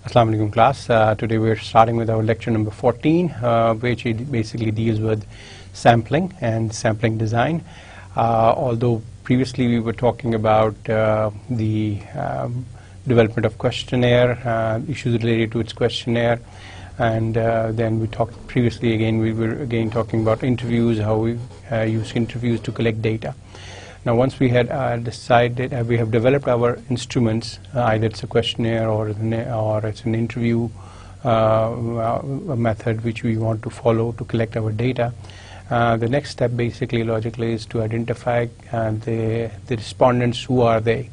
Assalamu alaikum class. Today we're starting with our lecture number 14, which basically deals with sampling and sampling design. Although previously we were talking about the development of questionnaire, issues related to its questionnaire, and then we talked previously we were talking about interviews, how we use interviews to collect data. Now, once we had decided, we have developed our instruments, either it's a questionnaire or it's an interview a method which we want to follow to collect our data. The next step, basically, logically, is to identify the respondents. Who are they?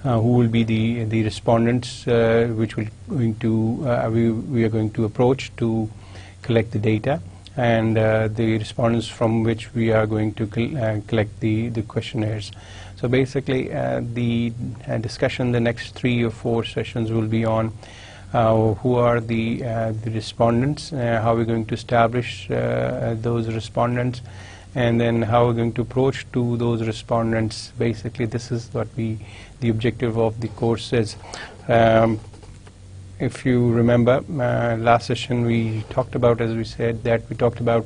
Who will be the respondents which we are going to approach to collect the data, and the respondents from which we are going to collect the questionnaires. So basically the discussion the next 3 or 4 sessions will be on who are the respondents, how we're going to establish those respondents, and then how we're going to approach to those respondents. Basically this is what the objective of the course is. If you remember, last session we talked about, as we said, that we talked about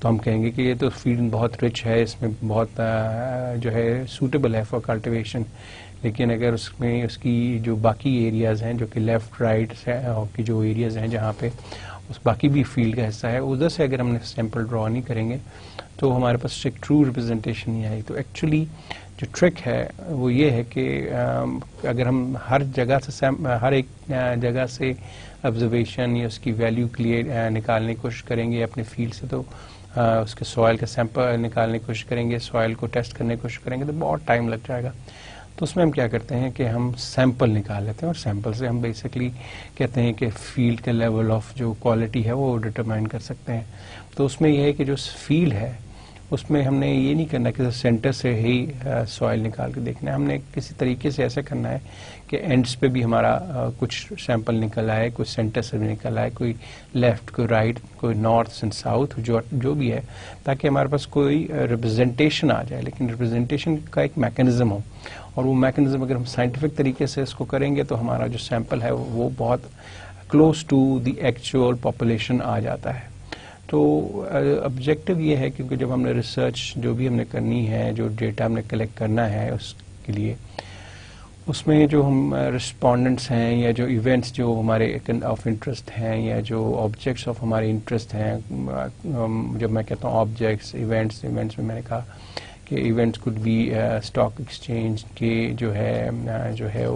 تو ہم کہیں گے کہ یہ تو field بہت rich ہے، اس میں بہت جو ہے سوٹیبل ہے فار کلٹیویشن. لیکن اگر اس میں اس کی جو باقی ایریاز ہیں جو کہ لیفٹ رائٹ کی جو ایریاز ہیں جہاں پہ اس باقی بھی فیلڈ کا حصہ ہے، ادھر سے اگر ہم نے سیمپل ڈرا نہیں کریں گے تو ہمارے پاس ایک ٹرو ریپرزنٹیشن نہیں آئی. تو ایکچولی جو ٹرک ہے وہ یہ ہے کہ اگر ہم ہر جگہ سے ہر ایک جگہ سے آبزرویشن یا اس کی ویلیو کلیئر نکالنے کی کوشش کریں گے اپنے فیلڈ سے، تو اس کے سوائل کا سیمپل نکالنے کی کوشش کریں گے، سوائل کو ٹیسٹ کرنے کی کوشش کریں گے تو بہت ٹائم لگ جائے گا. تو اس میں ہم کیا کرتے ہیں کہ ہم سیمپل نکال لیتے ہیں اور سیمپل سے ہم بیسکلی کہتے ہیں کہ فیلڈ کا لیول آف جو کوالٹی ہے وہ ڈٹرمائن کر سکتے ہیں. تو اس میں یہ ہے کہ جو فیلڈ ہے اس میں ہم نے یہ نہیں کرنا کہ سینٹر سے ہی سوائل نکال کے دیکھنا ہے، ہم نے کسی طریقے سے ایسا کرنا ہے کہ اینڈس پہ بھی ہمارا کچھ سیمپل نکل آئے، کوئی سینٹر سے بھی نکل آئے، کوئی لیفٹ، کوئی رائٹ، کوئی نارتھ اینڈ ساؤتھ جو بھی ہے، تاکہ ہمارے پاس کوئی ریپرزنٹیشن آ جائے. لیکن ریپرزنٹیشن کا ایک میکینزم ہو، اور وہ میکینزم اگر ہم سائنٹیفک طریقے سے اس کو کریں گے تو ہمارا جو سیمپل ہے وہ بہت close to the actual population آ جاتا ہے. تو آبجیکٹو یہ ہے کیونکہ جب ہم نے ریسرچ جو بھی ہم نے کرنی ہے، جو ڈیٹا ہم نے کلیکٹ کرنا ہے اس کے لیے، اس میں جو ہم رسپونڈنٹس ہیں یا جو ایونٹس جو ہمارے آف انٹرسٹ ہیں یا جو آبجیکٹس آف ہمارے انٹرسٹ ہیں، جب میں کہتا ہوں آبجیکٹس ایونٹس میں نے کہا کہ events could be stock exchange کے جو ہے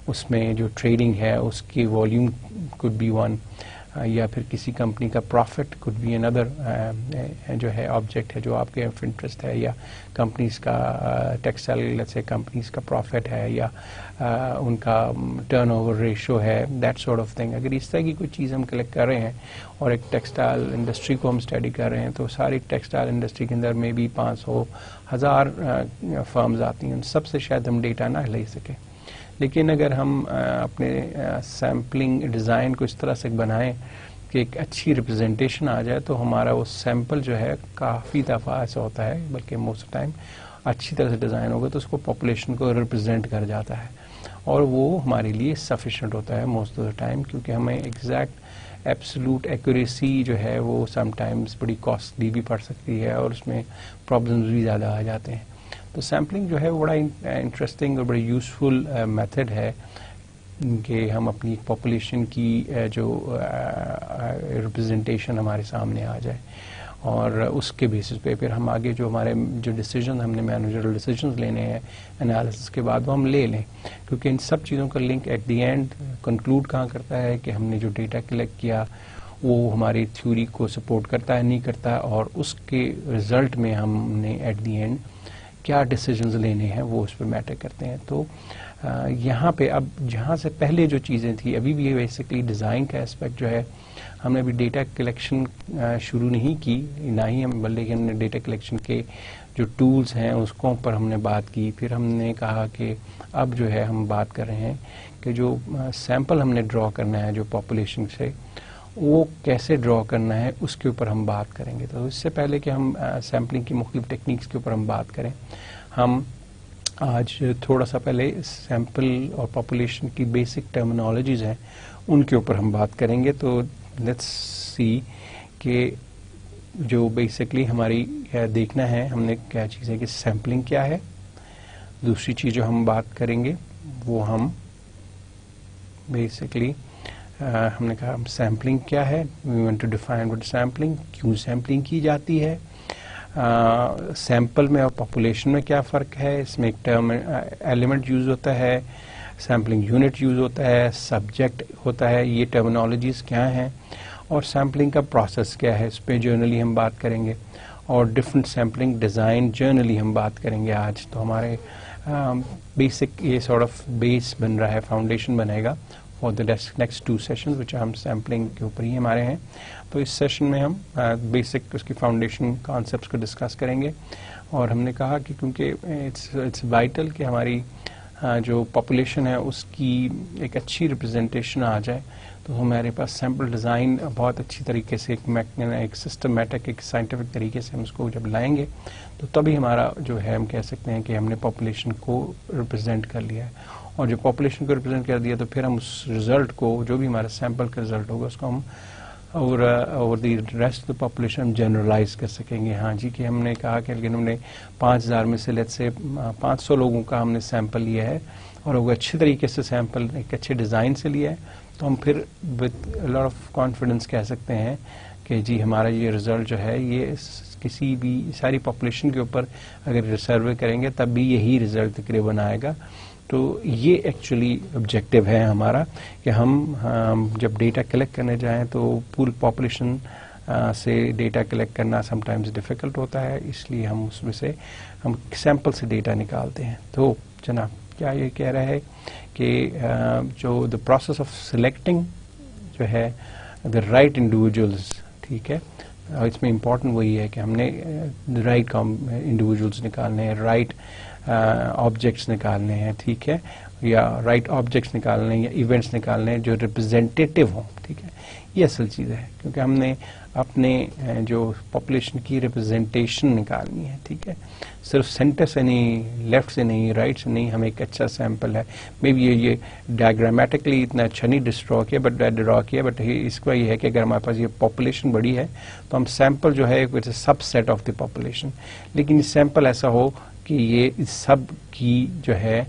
اس میں جو ٹریڈنگ ہے اس کی والیوم کوڈ بی ون، یا پھر کسی کمپنی کا پروفٹ کوڈ بی اندر جو ہے آبجیکٹ ہے جو آپ کے آف انٹرسٹ ہے، یا کمپنیز کا ٹیکسٹائل سے کمپنیز کا پروفٹ ہے، یا ان کا ٹرن اوور ریشو ہے، دیٹ سارٹ آف تھنگ. اگر اس طرح کی کوئی چیز ہم کلیکٹ کر رہے ہیں اور ایک ٹیکسٹائل انڈسٹری کو ہم اسٹڈی کر رہے ہیں تو ساری ٹیکسٹائل انڈسٹری کے اندر میں بھی 500 1000 فرمز آتی ہیں، ان سب سے شاید ہم ڈیٹا نہ لے سکیں. لیکن اگر ہم اپنے سیمپلنگ ڈیزائن کو اس طرح سے بنائیں کہ ایک اچھی ریپرزنٹیشن آ جائے تو ہمارا وہ سیمپل جو ہے کافی دفعہ ایسا ہوتا ہے، بلکہ موسٹ ٹائم اچھی طرح سے ڈیزائن ہوگا تو اس کو پاپولیشن کو ریپرزینٹ کر جاتا ہے، اور وہ ہمارے لیے سفیشینٹ ہوتا ہے موسٹ آف دا ٹائم، کیونکہ ہمیں ایگزیکٹ ایبسولوٹ ایکوریسی جو ہے وہ سم ٹائمز بڑی کاسٹلی بھی پڑ سکتی ہے اور اس میں پرابلمز بھی زیادہ آ جاتے ہیں. تو سیمپلنگ جو ہے وہ بڑا انٹرسٹنگ اور بڑا یوزفل میتھڈ ہے کہ ہم اپنی پاپولیشن کی جو ریپرزنٹیشن ہمارے سامنے آ جائے، اور اس کے بیسس پہ پھر ہم آگے جو ہمارے جو ڈیسیجن ہم نے مینیجرل ڈیسیجنز لینے ہیں انالیسس کے بعد وہ ہم لے لیں، کیونکہ ان سب چیزوں کا link at the end conclude کہاں کرتا ہے کہ ہم نے جو ڈیٹا کلیکٹ کیا وہ ہماری تھیوری کو سپورٹ کرتا ہے نہیں کرتا، اور اس کے رزلٹ میں ہم نے ایٹ دی اینڈ کیا ڈیسیجنز لینے ہیں وہ اس پہ میٹر کرتے ہیں. تو یہاں پہ اب جہاں سے پہلے جو چیزیں تھیں، ابھی بھی بیسکلی ڈیزائن کا اسپیکٹ جو ہے، ہم نے ابھی ڈیٹا کلیکشن شروع نہیں کی، نہ ہی بلکہ ہم نے ڈیٹا کلیکشن کے جو ٹولز ہیں اس کو پر ہم نے بات کی. پھر ہم نے کہا کہ اب جو ہے ہم بات کر رہے ہیں کہ جو سیمپل ہم نے ڈرا کرنا ہے جو پاپولیشن سے، وہ کیسے ڈرا کرنا ہے اس کے اوپر ہم بات کریں گے. تو اس سے پہلے کہ ہم سیمپلنگ کی مختلف ٹیکنیکس کے اوپر ہم بات کریں، ہم آج تھوڑا سا پہلے سیمپل اور پاپولیشن کی بیسک ٹرمینالوجیز ہیں ان کے اوپر ہم بات کریں گے. تو لیٹس سی کہ جو بیسکلی ہماری دیکھنا ہے ہم نے کیا چیز ہے کہ سیمپلنگ کیا ہے. دوسری چیز جو ہم بات کریں گے وہ ہم بیسکلی ہم نے کہا سیمپلنگ کیا ہے، we want to define what sampling, کیوں سیمپلنگ کی جاتی ہے، سیمپل میں اور پاپولیشن میں کیا فرق ہے، اس میں ایک ٹرم ایلیمنٹ یوز ہوتا ہے، سیمپلنگ یونٹ یوز ہوتا ہے، سبجیکٹ ہوتا ہے، یہ ٹرمینالوجیز کیا ہیں، اور سیمپلنگ کا پروسیس کیا ہے اس پہ جرنلی ہم بات کریں گے، اور ڈفرینٹ سیمپلنگ ڈیزائن جرنلی ہم بات کریں گے آج. تو ہمارے بیسک یہ سارٹ آف بیس بن رہا ہے، فاؤنڈیشن بنے گا فار دا نیکسٹ 2 سیشنز وچ ہم سیمپلنگ کے اوپر ہی ہمارے ہیں. تو اس سیشن میں ہم بیسک اس کی فاؤنڈیشن کانسیپٹس کو ڈسکس کریں گے، اور ہم نے کہا کہ کیونکہ اٹس وائٹل کہ ہماری جو پاپولیشن ہے اس کی ایک اچھی ریپرزنٹیشن آ جائے تو ہمارے پاس سیمپل ڈیزائن بہت اچھی طریقے سے ایک سسٹمیٹک ایک سائنٹیفک طریقے سے ہم اس کو جب لائیں گے تو تبھی ہمارا جو ہے ہم کہہ سکتے ہیں کہ ہم نے پاپولیشن کو ریپرزینٹ کر لیا ہے. اور جو پاپولیشن کو ریپرزینٹ کر دیا تو پھر ہم اس رزلٹ کو جو بھی ہمارا سیمپل کا رزلٹ ہوگا اس کو ہم اور دی ریسٹ آف پاپولیشن ہم جنرلائز کر سکیں گے. ہاں جی کہ ہم نے کہا کہ لیکن ہم نے 5000 میں سے لیٹ سے 500 لوگوں کا ہم نے سیمپل لیا ہے اور وہ اچھے طریقے سے سیمپل ایک اچھے ڈیزائن سے لیا ہے, تو ہم پھر وتھ لاٹ آف کانفیڈنس کہہ سکتے ہیں کہ جی ہمارا یہ رزلٹ جو ہے یہ کسی بھی ساری پاپولیشن کے اوپر اگر سروے کریں گے تب بھی یہی رزلٹ تقریباً آئے گا. تو یہ ایکچولی آبجیکٹو ہے ہمارا کہ ہم جب ڈیٹا کلیکٹ کرنے جائیں تو پوری پاپولیشن سے ڈیٹا کلیکٹ کرنا سم ٹائمز ڈیفیکلٹ ہوتا ہے, اس لیے ہم اس میں سے ہم سیمپل سے ڈیٹا نکالتے ہیں. تو جناب کیا یہ کہہ رہا ہے کہ جو دا پروسیس آف سلیکٹنگ جو ہے دا رائٹ انڈیویجولز, ٹھیک ہے, اس میں امپورٹنٹ وہی ہے کہ ہم نے رائٹ انڈیویجولز نکالنے ہیں, رائٹ آبجیکٹس نکالنے ہیں, ٹھیک ہے, یا رائٹ آبجیکٹس نکالنے ہیں یا ایونٹس نکالنے ہیں جو ریپرزینٹیو ہوں, ٹھیک ہے. یہ اصل چیز ہے کیونکہ ہم نے اپنے جو پاپولیشن کی ریپرزینٹیشن نکالنی ہے, ٹھیک ہے, صرف سینٹر سے نہیں, لیفٹ سے نہیں, رائٹ سے نہیں, ہمیں ایک اچھا سیمپل ہے. مے بی یہ ڈائیگرامیٹکلی اتنا اچھا نہیں ڈرا کیا بٹ اس کا یہ ہے کہ اگر ہمارے پاس یہ پاپولیشن بڑی ہے تو ہم سیمپل جو ہے سب سیٹ آف دی پاپولیشن, لیکن یہ سیمپل ایسا ہو کہ یہ سب کی جو ہے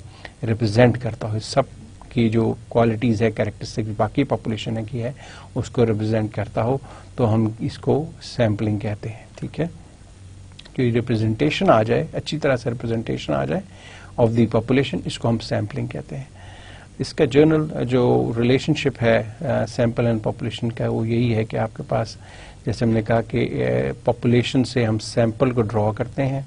ریپرزینٹ کرتا ہو, سب کی جو کوالٹیز ہے, کیریکٹرسٹک باقی پاپولیشن کی ہے اس کو ریپرزینٹ کرتا ہو, تو ہم اس کو سیمپلنگ کہتے ہیں, ٹھیک ہے. کہ ریپرزینٹیشن آ جائے, اچھی طرح سے ریپرزینٹیشن آ جائے آف دی پاپولیشن, اس کو ہم سیمپلنگ کہتے ہیں. اس کا جنرل جو ریلیشن شپ ہے سیمپل اینڈ پاپولیشن کا وہ یہی ہے کہ آپ کے پاس جیسے ہم نے کہا کہ پاپولیشن سے ہم سیمپل کو ڈرا کرتے ہیں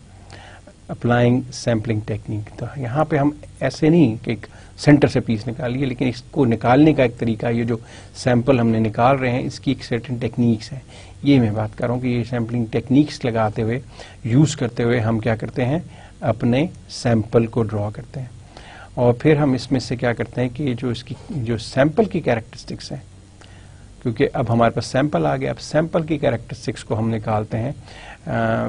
اپلائنگ سیمپلنگ ٹیکنیک. تو یہاں پہ ہم ایسے نہیں کہ ایک سینٹر سے پیس نکالیے, لیکن اس کو نکالنے کا ایک طریقہ, یہ جو سیمپل ہم نے نکال رہے ہیں اس کی ایک سرٹن ٹیکنیکس ہیں. یہ میں بات کر رہا ہوں کہ یہ سیمپلنگ ٹیکنیکس لگاتے ہوئے, یوز کرتے ہوئے ہم کیا کرتے ہیں, اپنے سیمپل کو ڈرا کرتے ہیں. اور پھر ہم اس میں سے کیا کرتے ہیں کہ جو اس کی جو سیمپل کی کیریکٹرسٹکس ہیں, کیونکہ اب ہمارے پاس سیمپل آ گیا, اب سیمپل کی کیریکٹرسٹکس کو ہم نکالتے ہیں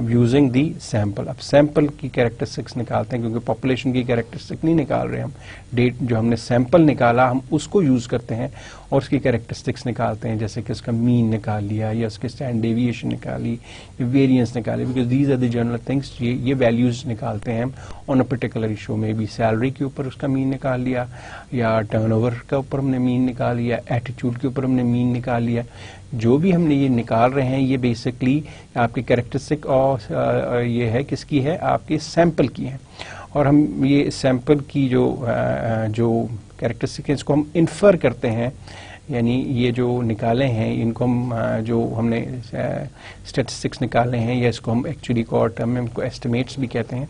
یوزنگ دی سیمپل. اب سیمپل کی کیریکٹرسٹکس نکالتے ہیں کیونکہ پاپولیشن کی کیریکٹرسٹک نہیں نکال رہے ہم, ڈیٹ جو ہم نے سیمپل نکالا ہم اس کو یوز کرتے ہیں اور اس کی کیریکٹرسٹکس نکالتے ہیں, جیسے کہ اس کا مین نکال لیا یا اس کے اسٹینڈرڈ ڈیویشن نکالی, ویریئنس نکالی, because these are the general things. یہ ویلیوز نکالتے ہیں ہم آن اے پرٹیکولر ایشو میں بھی. سیلری کے اوپر اس کا مین نکال لیا, یا ٹرن اوور کے اوپر ہم نے مین نکال لیا, ایٹیٹیوڈ کے اوپر ہم نے مین نکال لیا. جو بھی ہم نے یہ نکال رہے ہیں یہ بیسکلی آپ کی کیریکٹرسٹک اور یہ ہے کس کی ہے, آپ کے سیمپل کی ہے. اور ہم یہ سیمپل کی جو کیریکٹرسٹک ہے اس کو ہم انفر کرتے ہیں, یعنی یہ جو نکالے ہیں ان کو ہم جو ہم نے اسٹیٹسٹکس نکالے ہیں یا اس کو ہم ایکچولی ہم ان کو ایسٹیمیٹس بھی کہتے ہیں,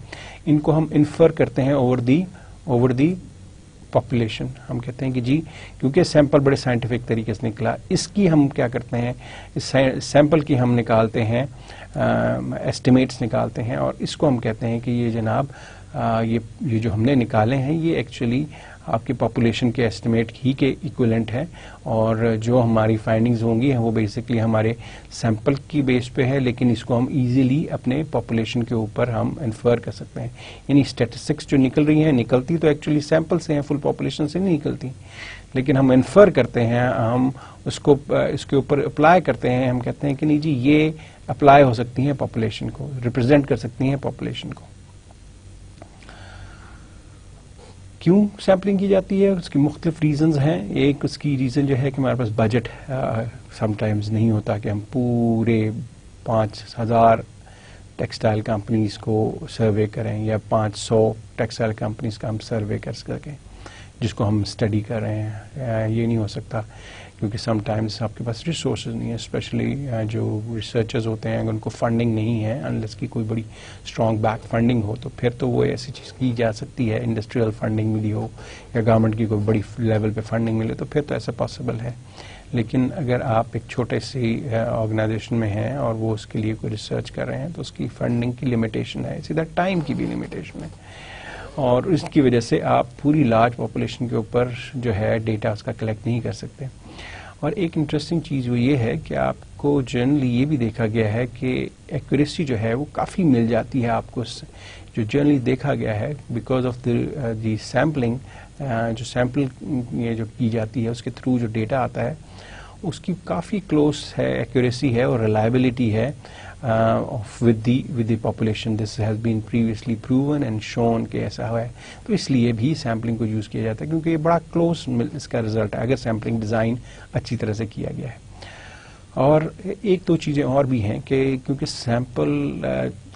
ان کو ہم انفر کرتے ہیں اوور دی پاپولیشن. ہم کہتے ہیں کہ جی کیونکہ سیمپل بڑے سائنٹیفک طریقے سے نکلا, اس کی ہم کیا کرتے ہیں, اس سیمپل کی ہم نکالتے ہیں ایسٹیمیٹس نکالتے ہیں, اور اس کو ہم کہتے ہیں کہ یہ جناب یہ جو ہم نے نکالے ہیں یہ ایکچولی آپ کی پاپولیشن کے ایسٹیمیٹ ہی کے ایکولنٹ ہے, اور جو ہماری فائنڈنگز ہوں گی وہ بیسکلی ہمارے سیمپل کی بیس پہ ہے, لیکن اس کو ہم ایزیلی اپنے پاپولیشن کے اوپر ہم انفر کر سکتے ہیں. یعنی اسٹیٹسٹکس جو نکل رہی ہیں نکلتی تو ایکچولی سیمپل سے ہیں, فل پاپولیشن سے نہیں نکلتی, لیکن ہم انفر کرتے ہیں, ہم اس کے اوپر اپلائی کرتے ہیں. ہم کہتے ہیں کہ نہیں جی یہ اپلائی ہو سکتی ہیں پاپولیشن کو, ریپرزینٹ کر سکتی ہیں پاپولیشن کو. کیوں سیمپلنگ کی جاتی ہے, اس کی مختلف ریزنز ہیں. ایک اس کی ریزن جو ہے کہ ہمارے پاس بجٹ سم ٹائمز نہیں ہوتا کہ ہم پورے 5000 ٹیکسٹائل کمپنیز کو سروے کریں یا 500 ٹیکسٹائل کمپنیز کا ہم سروے کر سکیں جس کو ہم اسٹڈی کر رہے ہیں. یہ نہیں ہو سکتا کیونکہ سم ٹائمز آپ کے پاس ریسورسز نہیں ہیں, اسپیشلی جو ریسرچرز ہوتے ہیں اگر ان کو فنڈنگ نہیں ہے, انلیس کی کوئی بڑی اسٹرانگ بیک فنڈنگ ہو تو پھر تو وہ ایسی چیز کی جا سکتی ہے, انڈسٹریل فنڈنگ ملی ہو یا گورنمنٹ کی کوئی بڑی لیول پہ فنڈنگ ملے تو پھر تو ایسا پاسبل ہے. لیکن اگر آپ ایک چھوٹے سی آرگنائزیشن میں ہیں اور وہ اس کے لیے کوئی ریسرچ کر رہے ہیں تو اس کی فنڈنگ کی لمیٹیشن ہے, سیدھا ٹائم کی بھی لمیٹیشن ہے, اور اس کی وجہ سے آپ پوری لارج پاپولیشن کے اوپر جو ہے ڈیٹا اس کا کلیکٹ نہیں کر سکتے. اور ایک انٹرسٹنگ چیز وہ یہ ہے کہ آپ کو جنرلی یہ بھی دیکھا گیا ہے کہ ایکوریسی جو ہے وہ کافی مل جاتی ہے آپ کو, جو جنرلی دیکھا گیا ہے بیکاز آف دی سیمپلنگ. جو سیمپل یہ جو کی جاتی ہے اس کے تھرو جو ڈیٹا آتا ہے اس کی کافی کلوز ہے ایکوریسی ہے اور ریلائبلٹی ہے with the population. This has been previously proven and shown کہ ایسا ہے. تو اس لیے بھی سیمپلنگ کو یوز کیا جاتا ہے کیونکہ یہ بڑا کلوز اس کا رزلٹ ہے اگر سیمپلنگ ڈیزائن اچھی طرح سے کیا گیا ہے. اور ایک دو چیزیں اور بھی ہیں کہ کیونکہ سیمپل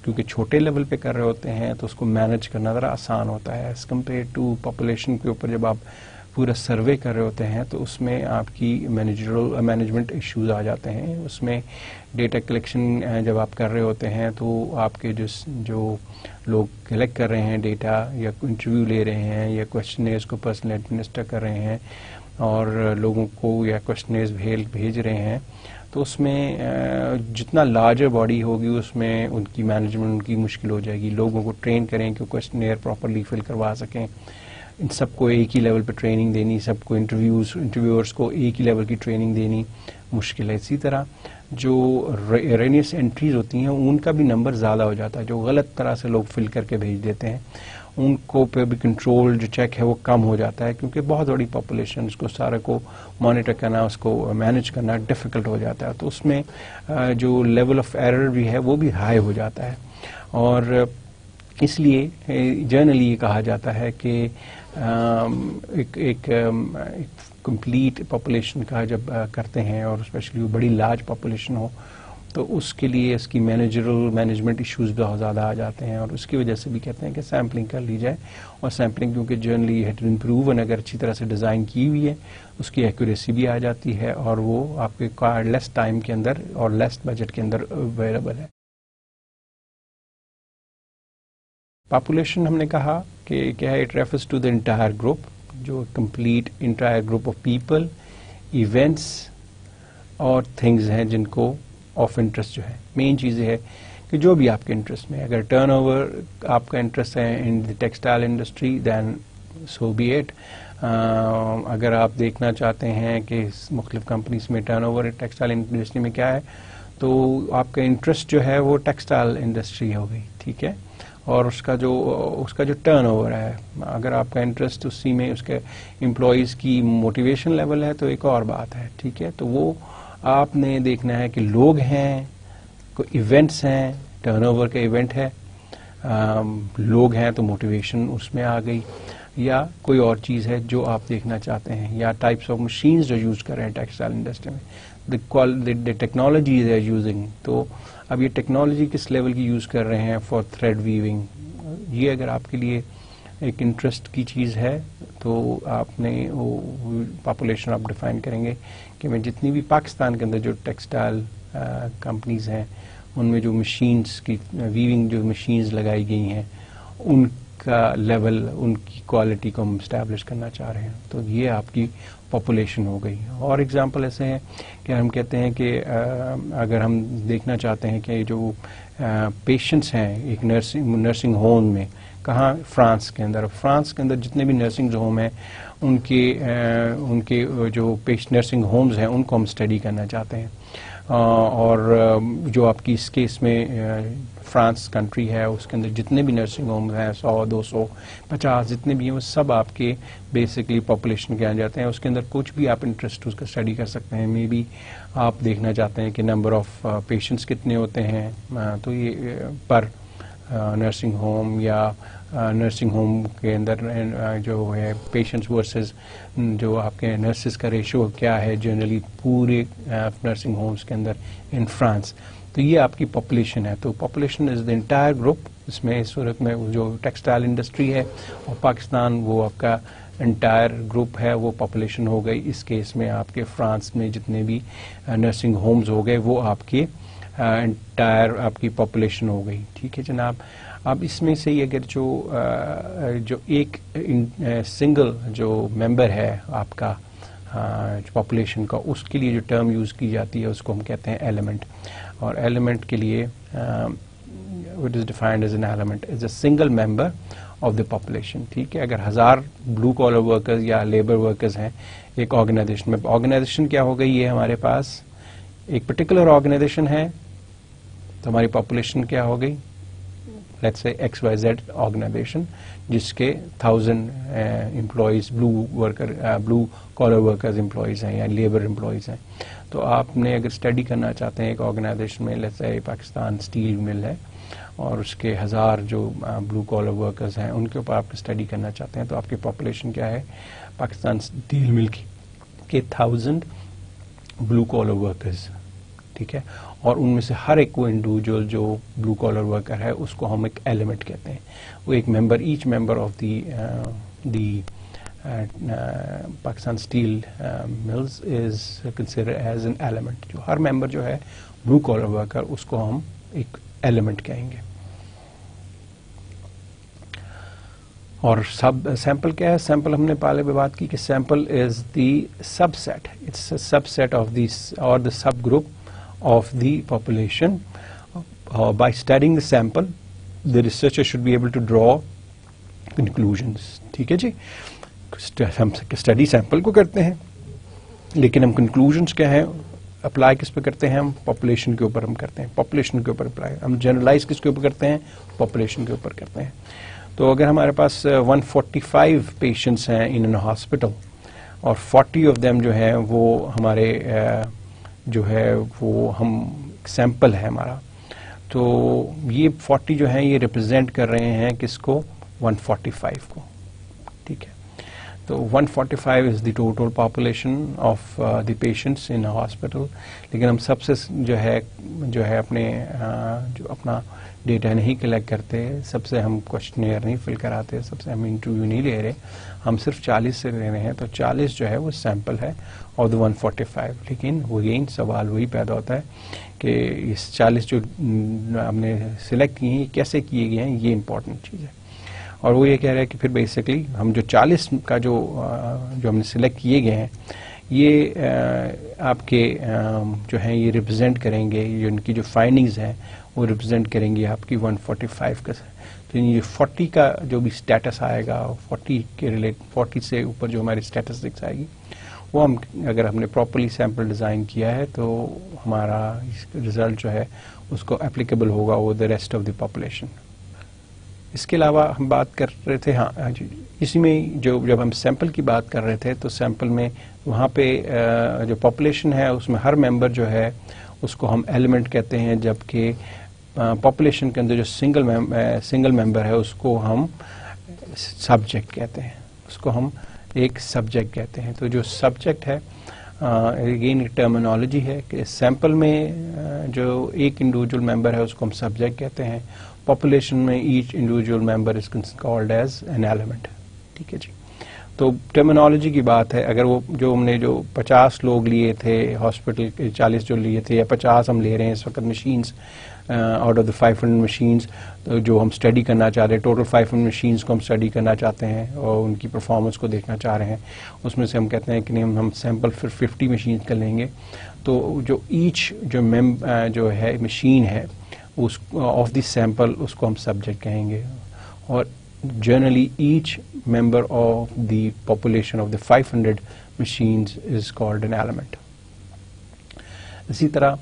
کیونکہ چھوٹے لیول پہ کر رہے ہوتے ہیں تو اس کو مینج کرنا ذرا آسان ہوتا ہے ایز کمپیئر ٹو پاپولیشن کے اوپر. جب آپ پورا سروے کر رہے ہوتے ہیں تو اس میں آپ کی مینجمنٹ ایشوز آ جاتے ہیں. اس میں ڈیٹا کلیکشن جب آپ کر رہے ہوتے ہیں تو آپ کے جو لوگ کلیکٹ کر رہے ہیں ڈیٹا یا انٹرویو لے رہے ہیں یا کوشچنیئرز کو پرسنل ایڈمنسٹر کر رہے ہیں اور لوگوں کو یا کوشچنیئرز بھیج رہے ہیں تو اس میں جتنا لارجر باڈی ہوگی اس میں ان کی مینجمنٹ ان کی مشکل ہو جائے گی. لوگوں کو ٹرین کریں کہ کوشچنیئر پراپرلی فل کروا سکیں. ان سب کو ایک ہی لیول پہ ٹریننگ دینی, سب کو انٹرویورس کو ایک ہی لیول کی ٹریننگ دینی مشکل ہے. اسی طرح جو ارینیس انٹریز ہوتی ہیں ان کا بھی نمبر زیادہ ہو جاتا ہے. جو غلط طرح سے لوگ فل کر کے بھیج دیتے ہیں ان کو پہ بھی کنٹرول جو چیک ہے وہ کم ہو جاتا ہے کیونکہ بہت بڑی پاپولیشن اس کو سارے کو مانیٹر کرنا اس کو مینیج کرنا ڈیفیکلٹ ہو جاتا ہے. تو اس میں جو لیول آف ایرر بھی ہے وہ بھی ہائی ہو جاتا ہے. اور اس لیے جنرلی یہ کہا جاتا ہے کہ ایک کمپلیٹ پاپولیشن کا جب کرتے ہیں اور اسپیشلی وہ بڑی لارج پاپولیشن ہو تو اس کے لیے اس کی مینجمنٹ ایشوز بہت زیادہ آ جاتے ہیں اور اس کی وجہ سے بھی کہتے ہیں کہ سیمپلنگ کر لی جائے. اور سیمپلنگ کیونکہ جنرلی ہیٹ امپروون اگر اچھی طرح سے ڈیزائن کی ہوئی ہے اس کی ایکوریسی بھی آ جاتی ہے اور وہ آپ کے لیس ٹائم کے اندر اور لیس بجٹ کے اندر اویلیبل ہے. پاپولیشن ہم نے کہا کہ کیا ہے, it refers to the entire group, جو complete entire group of people, events اور تھنگز ہیں جن کو آف انٹرسٹ جو ہے. مین چیز یہ ہے کہ جو بھی آپ کے انٹرسٹ میں اگر ٹرن اوور آپ کا انٹرسٹ ہے in the textile industry then so be it. اگر آپ دیکھنا چاہتے ہیں کہ مختلف کمپنیز میں ٹرن اوور ٹیکسٹائل انڈسٹری میں کیا ہے تو آپ کا انٹرسٹ جو ہے وہ ٹیکسٹائل انڈسٹری ہو گئی, ٹھیک ہے. اور اس کا جو ٹرن اوور ہے اگر آپ کا انٹرسٹ اسی میں اس کے امپلائیز کی موٹیویشن لیول ہے تو ایک اور بات ہے, ٹھیک ہے. تو وہ آپ نے دیکھنا ہے کہ لوگ ہیں, کوئی ایونٹس ہیں, ٹرن اوور کا ایونٹ ہے, لوگ ہیں تو موٹیویشن اس میں آ گئی, یا کوئی اور چیز ہے جو آپ دیکھنا چاہتے ہیں, یا ٹائپس آف مشینز جو یوز کر رہے ہیں ٹیکسٹائل انڈسٹری میں, دی ٹیکنالوجی دے آر یوزنگ. تو اب یہ ٹیکنالوجی کس لیول کی یوز کر رہے ہیں فار تھریڈ ویونگ. یہ اگر آپ کے لیے ایک انٹرسٹ کی چیز ہے تو آپ نے وہ پاپولیشن آپ ڈیفائن کریں گے کہ میں جتنی بھی پاکستان کے اندر جو ٹیکسٹائل کمپنیز ہیں ان میں جو مشینز کی ویونگ جو مشینز لگائی گئی ہیں ان کا لیول, ان کی کوالٹی کو ہم اسٹیبلش کرنا چاہ رہے ہیں. تو یہ آپ کی پاپولیشن ہو گئی. اور ایگزامپل ایسے ہیں کہ ہم کہتے ہیں کہ اگر ہم دیکھنا چاہتے ہیں کہ جو پیشنٹس ہیں ایک نرسنگ ہوم میں, کہاں, فرانس کے اندر جتنے بھی نرسنگ ہوم ہیں ان کے جو نرسنگ ہومز ہیں ان کو ہم اسٹڈی کرنا چاہتے ہیں. اور جو آپ کی اس کیس میں فرانس کنٹری ہے اس کے اندر جتنے بھی نرسنگ ہومز ہیں 100 200 50 جتنے بھی ہیں وہ سب آپ کے بیسکلی پاپولیشن کے آ جاتے ہیں. اس کے اندر کچھ بھی آپ انٹرسٹ اس کا اسٹڈی کر سکتے ہیں. مے بی آپ دیکھنا چاہتے ہیں کہ نمبر آف پیشنٹس کتنے ہوتے ہیں, تو یہ پر نرسنگ ہوم یا نرسنگ ہوم کے اندر جو ہے پیشنٹس ورسز جو آپ کے نرسز کا ریشو کیا ہے جنرلی پورے نرسنگ ہومز کے اندر ان فرانس. تو یہ آپ کی پاپولیشن ہے. تو population is the entire group. اس میں اس صورت میں جو ٹیکسٹائل انڈسٹری ہے اور پاکستان وہ آپ کا انٹائر گروپ ہے, وہ پاپولیشن ہو گئی. اس کیس میں آپ کے فرانس میں جتنے بھی نرسنگ ہومز ہو گئے وہ آپ کے انٹائر آپ کی پاپولیشن ہو گئی, ٹھیک ہے جناب. اب اس میں سے اگر جو ایک سنگل جو ممبر ہے آپ کا پاپولیشن کا, اس کے لیے جو ٹرم یوز کی جاتی ہے اس کو ہم کہتے ہیں ایلیمنٹ. اور ایلیمنٹ کے لیے it is defined as an element is a single member of the population, ٹھیک ہے. اگر 1000 بلو کالر ورکرز یا لیبر ورکرز ہیں ایک آرگنائزیشن میں, آرگنائزیشن کیا ہو گئی, یہ ہمارے پاس ایک پرٹیکولر آرگنائزیشن ہے تو ہماری پاپولیشن کیا ہو گئی, لیٹس سے XYZ آرگنائزیشن جس کے 1000 employees blue collar workers employees ہیں یا لیبر امپلائیز ہیں. تو آپ نے اگر اسٹڈی کرنا چاہتے ہیں ایک آرگنائزیشن میں، جیسے پاکستان اسٹیل مل ہے اور اس کے 1000 جو بلو کالر ورکرز ہیں ان کے اوپر آپ اسٹڈی کرنا چاہتے ہیں، تو آپ کی پاپولیشن کیا ہے پاکستان اسٹیل مل کی کہ 1000 بلو کالر ورکرز، ٹھیک ہے، اور ان میں سے ہر ایک وہ انڈیویجول جو بلو کالر ورکر ہے اس کو ہم ایک ایلیمنٹ کہتے ہیں. وہ ایک member, each member of the Pakistan steel mills is consider as an element. جو ہر ممبر جو ہے بلو کالر ورکر اس کو ہم ایک ایلیمنٹ کہیں گے. اور سیمپل کیا ہے؟ سیمپل ہم نے پہلے بھی بات کی کہ sample is the subset, it's a subset of the اور the subgroup of the population. By studying the sample, the researcher should be able to draw conclusions. ٹھیک ہے جی، ہم اسٹڈی سیمپل کو کرتے ہیں لیکن ہم conclusions کیا ہیں اپلائی کس پہ کرتے ہیں؟ ہم پاپولیشن کے اوپر ہم کرتے ہیں، پاپولیشن کے اوپر اپلائی. ہم جنرلائز کس کے اوپر کرتے ہیں؟ پاپولیشن کے اوپر کرتے ہیں. تو اگر ہمارے پاس 145 پیشنٹس ہیں ان ہاسپٹل اور 40 آف دیم جو ہیں وہ ہمارے جو ہے وہ ہم سیمپل ہے ہمارا، تو یہ 40 جو ہیں یہ ریپرزینٹ کر رہے ہیں کس کو؟ 145 کو. ٹھیک ہے، تو 145 is the total population of the patients in hospital. لیکن ہم سب سے جو ہے اپنے جو اپنا ڈیٹا نہیں کلیکٹ کرتے، سب سے ہم کوشچنیئر نہیں فل کراتے، سب سے ہم انٹرویو نہیں لے رہے، ہم صرف 40 سے لے رہے ہیں. تو 40 جو ہے وہ سیمپل ہے اور 145. لیکن وہ یہی سوال وہی پیدا ہوتا ہے کہ اس 40 جو ہم نے سلیکٹ کیے ہیں یہ کیسے کیے گئے ہیں، یہ امپورٹنٹ چیز ہے. اور وہ یہ کہہ رہا ہے کہ پھر بیسکلی ہم جو 40 کا جو ہم نے سلیکٹ کیے گئے ہیں یہ آپ کے جو ہیں یہ ریپرزینٹ کریں گے، یہ ان کی جو فائنڈنگز ہیں وہ ریپرزینٹ کریں گے آپ کی 145 کا. تو یہ 40 کا جو بھی اسٹیٹس آئے گا، 40 کے 40 سے اوپر جو ہماری اسٹیٹسٹکس آئے گی وہ ہم اگر ہم نے پراپرلی سیمپل ڈیزائن کیا ہے تو ہمارا رزلٹ جو ہے اس کو اپلیکیبل ہوگا وہ the rest of the population. اس کے علاوہ ہم بات کر رہے تھے اسی میں جب ہم سیمپل کی بات کر رہے تھے تو سیمپل میں وہاں پہ جو پاپولیشن ہے اس میں ہر ممبر جو ہے اس کو ہم ایلیمنٹ کہتے ہیں، جبکہ پاپولیشن کے اندر جو سنگل ممبر ہے اس کو ہم سبجیکٹ کہتے ہیں، اس کو ہم ایک سبجیکٹ کہتے ہیں. تو جو سبجیکٹ ہے اگین ٹرمینالوجی ہے کہ سیمپل میں جو ایک انڈیویجول ممبر ہے اس کو ہم سبجیکٹ کہتے ہیں، پاپولیشن میں each individual member is called as an element. ٹھیک ہے جی، تو ٹرمینالوجی کی بات ہے. اگر وہ جو ہم نے جو 50 لوگ لیے تھے ہاسپٹل کے، 40 جو لیے تھے یا 50 ہم لے رہے ہیں اس وقت machines out of the 500 machines جو ہم اسٹڈی کرنا چاہ رہے ہیں، ٹوٹل 500 مشینز کو ہم اسٹڈی کرنا چاہتے ہیں اور ان کی پرفارمنس کو دیکھنا چاہ رہے ہیں، اس میں سے ہم کہتے ہیں کہ نہیں ہم سیمپل پھر 50 مشینز کر لیں گے. تو جو ایچ جو ہے مشین ہے اس آف دی سیمپل اس کو ہم سبجیکٹ کہیں گے. اور generally H member of the population of the 500 machines is called an element. اسی طرح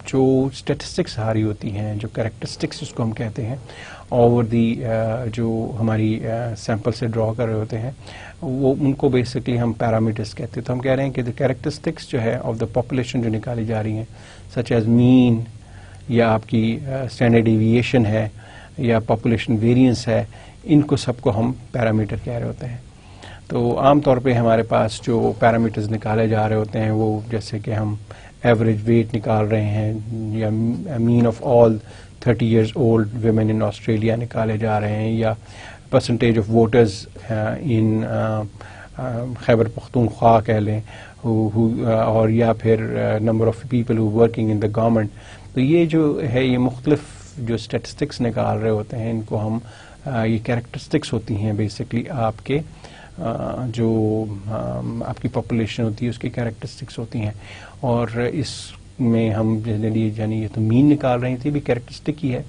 جو اسٹیٹسٹکس آ رہی ہوتی ہیں، جو کریکٹرسٹکس اس کو ہم کہتے ہیں اوور دی جو ہماری سیمپل سے ڈرا کر رہے ہوتے ہیں وہ ان کو بیسکلی ہم پیرامیٹرس کہتے ہیں. تو ہم کہہ رہے ہیں کہ دی کریکٹرسٹکس جو ہے آف دا پاپولیشن جو نکالی جا رہی ہیں سچ ایز مین یا آپ کی اسٹینڈرڈ ڈیویشن ہے یا پاپولیشن ویریئنس ہے، ان کو سب کو ہم پیرامیٹر کہہ رہے ہوتے ہیں. تو عام طور پہ ہمارے پاس جو پیرامیٹرز نکالے جا رہے ہوتے ہیں وہ جیسے کہ ہم ایوریج ویٹ نکال رہے ہیں یا mean of all 30 years old women in Australia نکالے جا رہے ہیں، یا percentage of voters in Khyber Pakhtunkhwa کہہ لیں، اور یا پھر number of people who working in the government. تو یہ جو ہے یہ مختلف جو اسٹیٹسٹکس نکال رہے ہوتے ہیں ان کو ہم یہ کریکٹرسٹکس ہوتی ہیں بیسکلی آپ کے جو آپ کی پاپولیشن ہوتی ہے اس کی کریکٹرسٹکس ہوتی ہیں. اور اس میں ہم یعنی یہ تو مین نکال رہی تھی بھی کریکٹرسٹک ہی ہے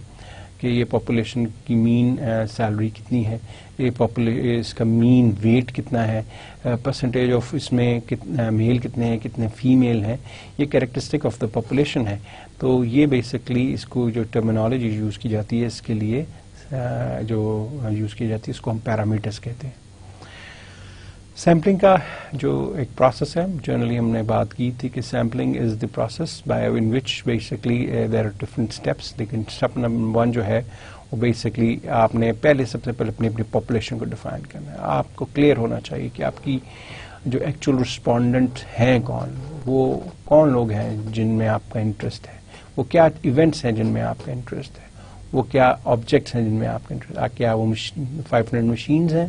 کہ یہ پاپولیشن کی مین سیلری کتنی ہے، یہ اس کا مین ویٹ کتنا ہے، پرسنٹیج آف اس میں میل کتنے ہیں کتنے فیمیل ہیں، یہ کریکٹرسٹک آف دا پاپولیشن ہے. تو یہ بیسکلی اس کو جو ٹرمینالوجی یوز کی جاتی ہے اس کے لیے جو یوز کی جاتی ہے اس کو ہم پیرامیٹرز کہتے ہیں. سیمپلنگ کا جو ایک پروسیس ہے، جنرلی ہم نے بات کی تھی کہ sampling is the process by in which basically there are different steps, لیکن اسٹیپ نمبر 1 جو ہے وہ بیسکلی آپ نے سب سے پہلے اپنی پاپولیشن کو ڈیفائن کرنا ہے. آپ کو کلیئر ہونا چاہیے کہ آپ کی جو ایکچوئل رسپونڈنٹ ہیں وہ کون لوگ ہیں جن میں آپ کا انٹرسٹ ہے، وہ کیا ایونٹس ہیں جن میں آپ کا انٹرسٹ ہے، وہ کیا آبجیکٹس ہیں جن میں آپ کا انٹرسٹ ہے، کیا وہ 500 مشینز ہیں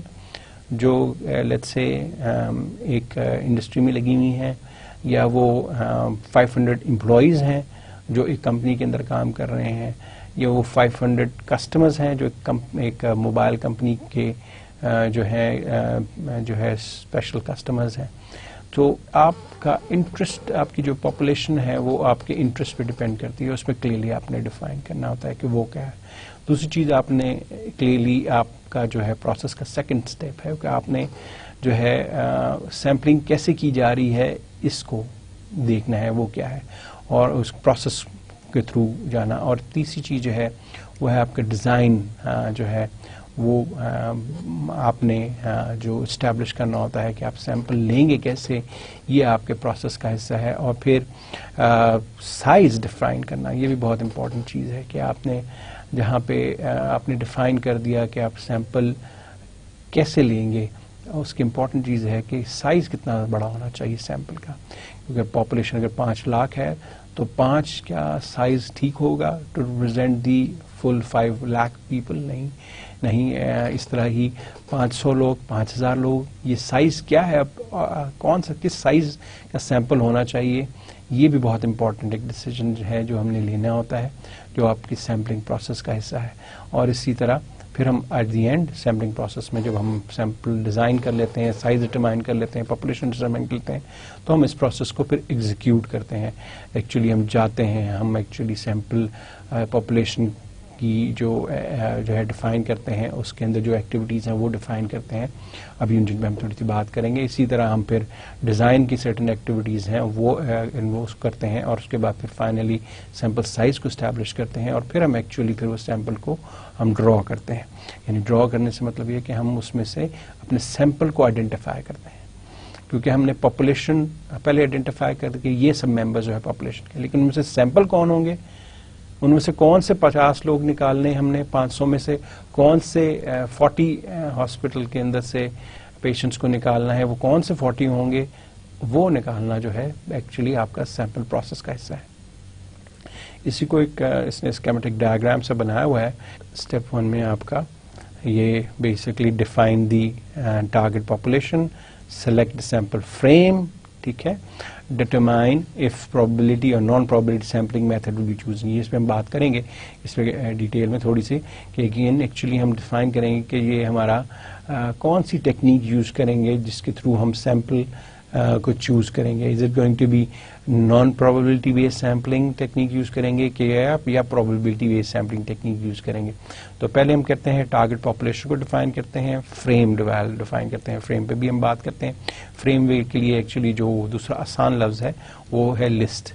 جو لیٹس سے ایک انڈسٹری میں لگی ہوئی ہیں، یا وہ 500 امپلائیز ہیں جو ایک کمپنی کے اندر کام کر رہے ہیں، یا وہ 500 کسٹمرز ہیں جو ایک موبائل کمپنی کے جو ہے اسپیشل کسٹمرز ہیں. تو آپ کا انٹرسٹ، آپ کی جو پاپولیشن ہے وہ آپ کے انٹرسٹ پہ ڈیپینڈ کرتی ہے، اس میں کلیئرلی آپ نے ڈیفائن کرنا ہوتا ہے کہ وہ کیا ہے. دوسری چیز آپ نے کلیئرلی آپ کا جو ہے پروسیس کا سیکنڈ اسٹیپ ہے کہ آپ نے جو ہے سیمپلنگ کیسے کی جا رہی ہے اس کو دیکھنا ہے وہ کیا ہے، اور اس پروسیس کے تھرو جانا. اور تیسری چیز جو ہے وہ ہے آپ کا ڈیزائن جو ہے وہ آپ نے جو اسٹیبلش کرنا ہوتا ہے کہ آپ سیمپل لیں گے کیسے، یہ آپ کے پروسیس کا حصہ ہے. اور پھر سائز ڈیفائن کرنا، یہ بھی بہت امپورٹنٹ چیز ہے کہ آپ نے جہاں پہ آپ نے ڈیفائن کر دیا کہ آپ سیمپل کیسے لیں گے، اس کی امپورٹنٹ چیز ہے کہ سائز کتنا بڑا ہونا چاہیے سیمپل کا، کیونکہ پاپولیشن اگر 5 لاکھ ہے تو 5 کیا سائز ٹھیک ہوگا to represent the full 5 lakh people? نہیں. اس طرح ہی 500 لوگ، 5000 لوگ، یہ سائز کیا ہے، کون سا کس سائز کا سیمپل ہونا چاہیے، یہ بھی بہت امپورٹنٹ ایک ڈیسیجن ہے جو ہم نے لینا ہوتا ہے، جو آپ کی سیمپلنگ پروسیس کا حصہ ہے. اور اسی طرح پھر ہم at the end sampling process میں جب ہم سیمپل ڈیزائن کر لیتے ہیں، سائز ڈیٹرمائن کر لیتے ہیں، پاپولیشن ڈیٹرمائن کرتے ہیں، تو ہم اس پروسیس کو پھر ایگزیکیوٹ کرتے ہیں. ایکچولی ہم جاتے ہیں، ہم ایکچولی سیمپل پاپولیشن کی جو ہے ڈیفائن کرتے ہیں، اس کے اندر جو ایکٹیویٹیز ہیں وہ ڈیفائن کرتے ہیں، ابھی جن پہ ہم تھوڑی سی بات کریں گے. اسی طرح ہم پھر ڈیزائن کی سرٹن ایکٹیویٹیز ہیں وہ کرتے ہیں، اور اس کے بعد پھر فائنلی سیمپل سائز کو اسٹیبلش کرتے ہیں، اور پھر ہم ایکچولی پھر وہ سیمپل کو ہم ڈرا کرتے ہیں. یعنی ڈرا کرنے سے مطلب یہ کہ ہم اس میں سے اپنے سیمپل کو آئیڈینٹیفائی کرتے ہیں، کیونکہ ہم نے پاپولیشن پہلے آئیڈینٹیفائی کر کہ یہ سب ممبر جو ہے پاپولیشن کے، لیکن ان میں سے سیمپل کون ہوں گے، ان میں سے کون سے 50 لوگ نکالنے ہم نے، 500 میں سے کون سے 40 ہاسپٹل کے اندر سے پیشنٹس کو نکالنا ہے، وہ کون سے 40 ہوں گے، وہ نکالنا جو ہے ایکچولی آپ کا سیمپل پروسیس کا حصہ ہے. اسی کو اس نے اسکیمیٹک ڈائیگرام سے بنایا ہوا ہے. اسٹیپ 1 میں آپ کا یہ basically define the target population, select sample frame, ٹھیک ہے، ڈیٹرمائن اف پرابیبلٹی اور non probability sampling method will be choosing. یہ اس پہ ہم بات کریں گے اس پہ ڈیٹیل میں تھوڑی سی، کہ اگین ایکچولی ہم ڈیفائن کریں گے کہ یہ ہمارا کون سی ٹیکنیک یوز کریں گے جس کے تھرو ہم سیمپل کو چوز کریں گے. Is it going to be non probability base sampling technique use کریں گے کہ یا probability base sampling technique use کریں گے. تو پہلے ہم کرتے ہیں ٹارگیٹ پاپولیشن کو ڈیفائن کرتے ہیں، فریم ڈیفائن کرتے ہیں، فریم پہ بھی ہم بات کرتے ہیں. فریم کے لیے ایکچولی جو دوسرا آسان لفظ ہے وہ ہے list.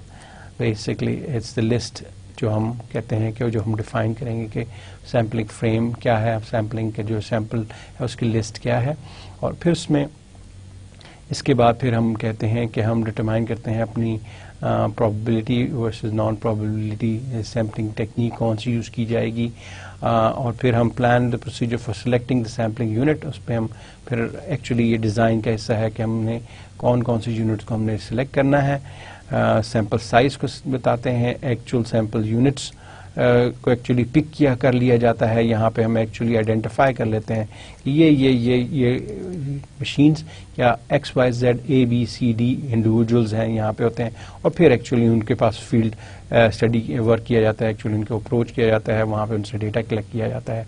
Basically it's the list جو ہم کہتے ہیں کہ جو ہم ڈیفائن کریں گے کہ سیمپلنگ فریم کیا ہے، سیمپلنگ کے جو سیمپل ہے اس کی لسٹ کیا ہے. اور پھر اس کے بعد پھر ہم کہتے ہیں کہ ہم ڈٹرمائن کرتے ہیں اپنی probability versus non probability sampling technique کون سی یوز کی جائے گی. اور پھر ہم plan the procedure for selecting the sampling unit. اس پہ ہم پھر ایکچولی یہ ڈیزائن کا حصہ ہے کہ ہم نے کون سی یونٹس کو ہم نے سلیکٹ کرنا ہے. سیمپل سائز کو بتاتے ہیں، ایکچوئل سیمپل یونٹس کو ایکچولی پک کر لیا جاتا ہے. یہاں پہ ہم ایکچولی آئیڈینٹیفائی کر لیتے ہیں کہ یہ مشینز یا XYZ ABCD انڈیویجولز ہیں یہاں پہ ہوتے ہیں، اور پھر ایکچولی ان کے پاس فیلڈ اسٹڈی ورک کیا جاتا ہے، ایکچولی ان کو اپروچ کیا جاتا ہے، وہاں پہ ان سے ڈیٹا کلیکٹ کیا جاتا ہے،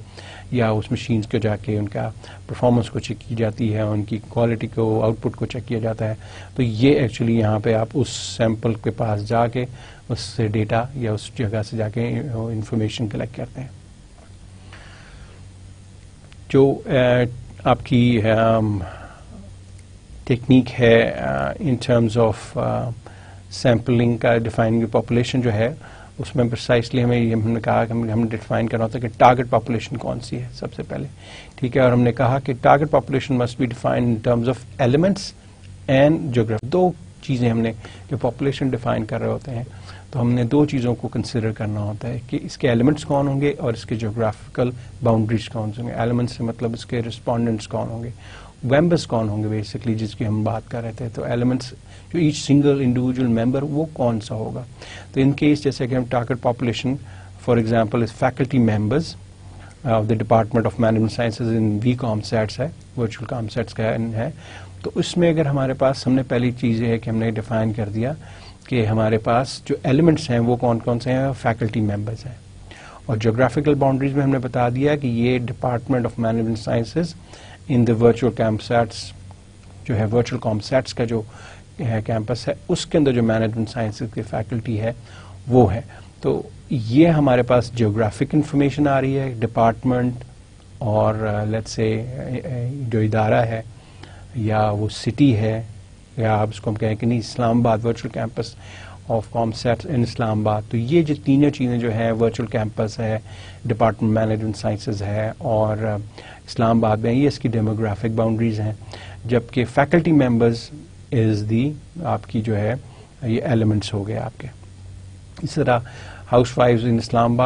یا اس مشینز کو جا کے ان کا پرفارمنس کو چیک کی جاتی ہے، ان کی کوالٹی کو آؤٹ پٹ کو چیک کیا جاتا ہے. تو یہ ایکچولی یہاں پہ آپ اس سیمپل کے پاس جا کے اس سے ڈیٹا یا اس جگہ سے جا کے انفارمیشن کلیکٹ کرتے ہیں. جو آپ کی ٹیکنیک ہے ان ٹرمز آف سیمپلنگ کا ڈیفائننگ پاپولیشن جو ہے اس میں پرسائسلی ہم نے کہا کہ ہم ڈیفائن کرنا ہوتا ہے کہ ٹارگٹ پاپولیشن کون سی ہے سب سے پہلے، ٹھیک ہے، اور ہم نے کہا کہ target population must be defined in terms of elements and geography. دو چیزیں ہم نے جو پاپولیشن ڈیفائن کر رہے ہوتے ہیں تو ہم نے دو چیزوں کو کنسیڈر کرنا ہوتا ہے کہ اس کے ایلیمنٹس کون ہوں گے اور اس کے جیوگرافیکل باؤنڈریز کون ہوں گے. ایلیمنٹس سے مطلب اس کے رسپونڈنٹس کون ہوں گے، ممبرس کون ہوں گے بیسکلی جس کی ہم بات کر رہے تھے. تو ایلیمنٹس جو ایچ سنگل انڈیویجول ممبر وہ کون سا ہوگا. تو ان کیس جیسے کہ ہم target population for example is faculty members of the department of management sciences in V COMSATS ہے، ورچوئل کام سیٹس کا ہے. تو اس میں اگر ہمارے پاس ہم نے پہلی چیز یہ ہے کہ ہم نے ڈیفائن کر دیا کہ ہمارے پاس جو ایلیمنٹس ہیں وہ کون کون سے ہیں، فیکلٹی ممبرز ہیں. اور جیوگرافیکل باؤنڈریز میں ہم نے بتا دیا کہ یہ department of management sciences in the virtual COMSATS جو ہے، ورچوئل کام سیٹس کا جو کیمپس ہے اس کے اندر جو مینجمنٹ سائنسز کی فیکلٹی ہے وہ ہے. تو یہ ہمارے پاس جیوگرافک انفارمیشن آ رہی ہے، ڈپارٹمنٹ اور لیٹس سے جو ادارہ ہے یا وہ سٹی ہے، یا آپ اس کو ہم کہیں کہ نہیں Islamabad virtual campus of COMSATS in Islamabad. تو یہ جو تینوں چیزیں جو ہیں، ورچوئل کیمپس ہے، ڈپارٹمنٹ مینجمنٹ سائنسز ہے اور اسلام آباد میں، یہ اس کی ڈیموگرافک باؤنڈریز ہیں. جبکہ فیکلٹی ممبرز از دی آپ کی جو ہے یہ ایلیمنٹس ہو گئے آپ کے. اس طرح ہاؤس وائفز ان اسلام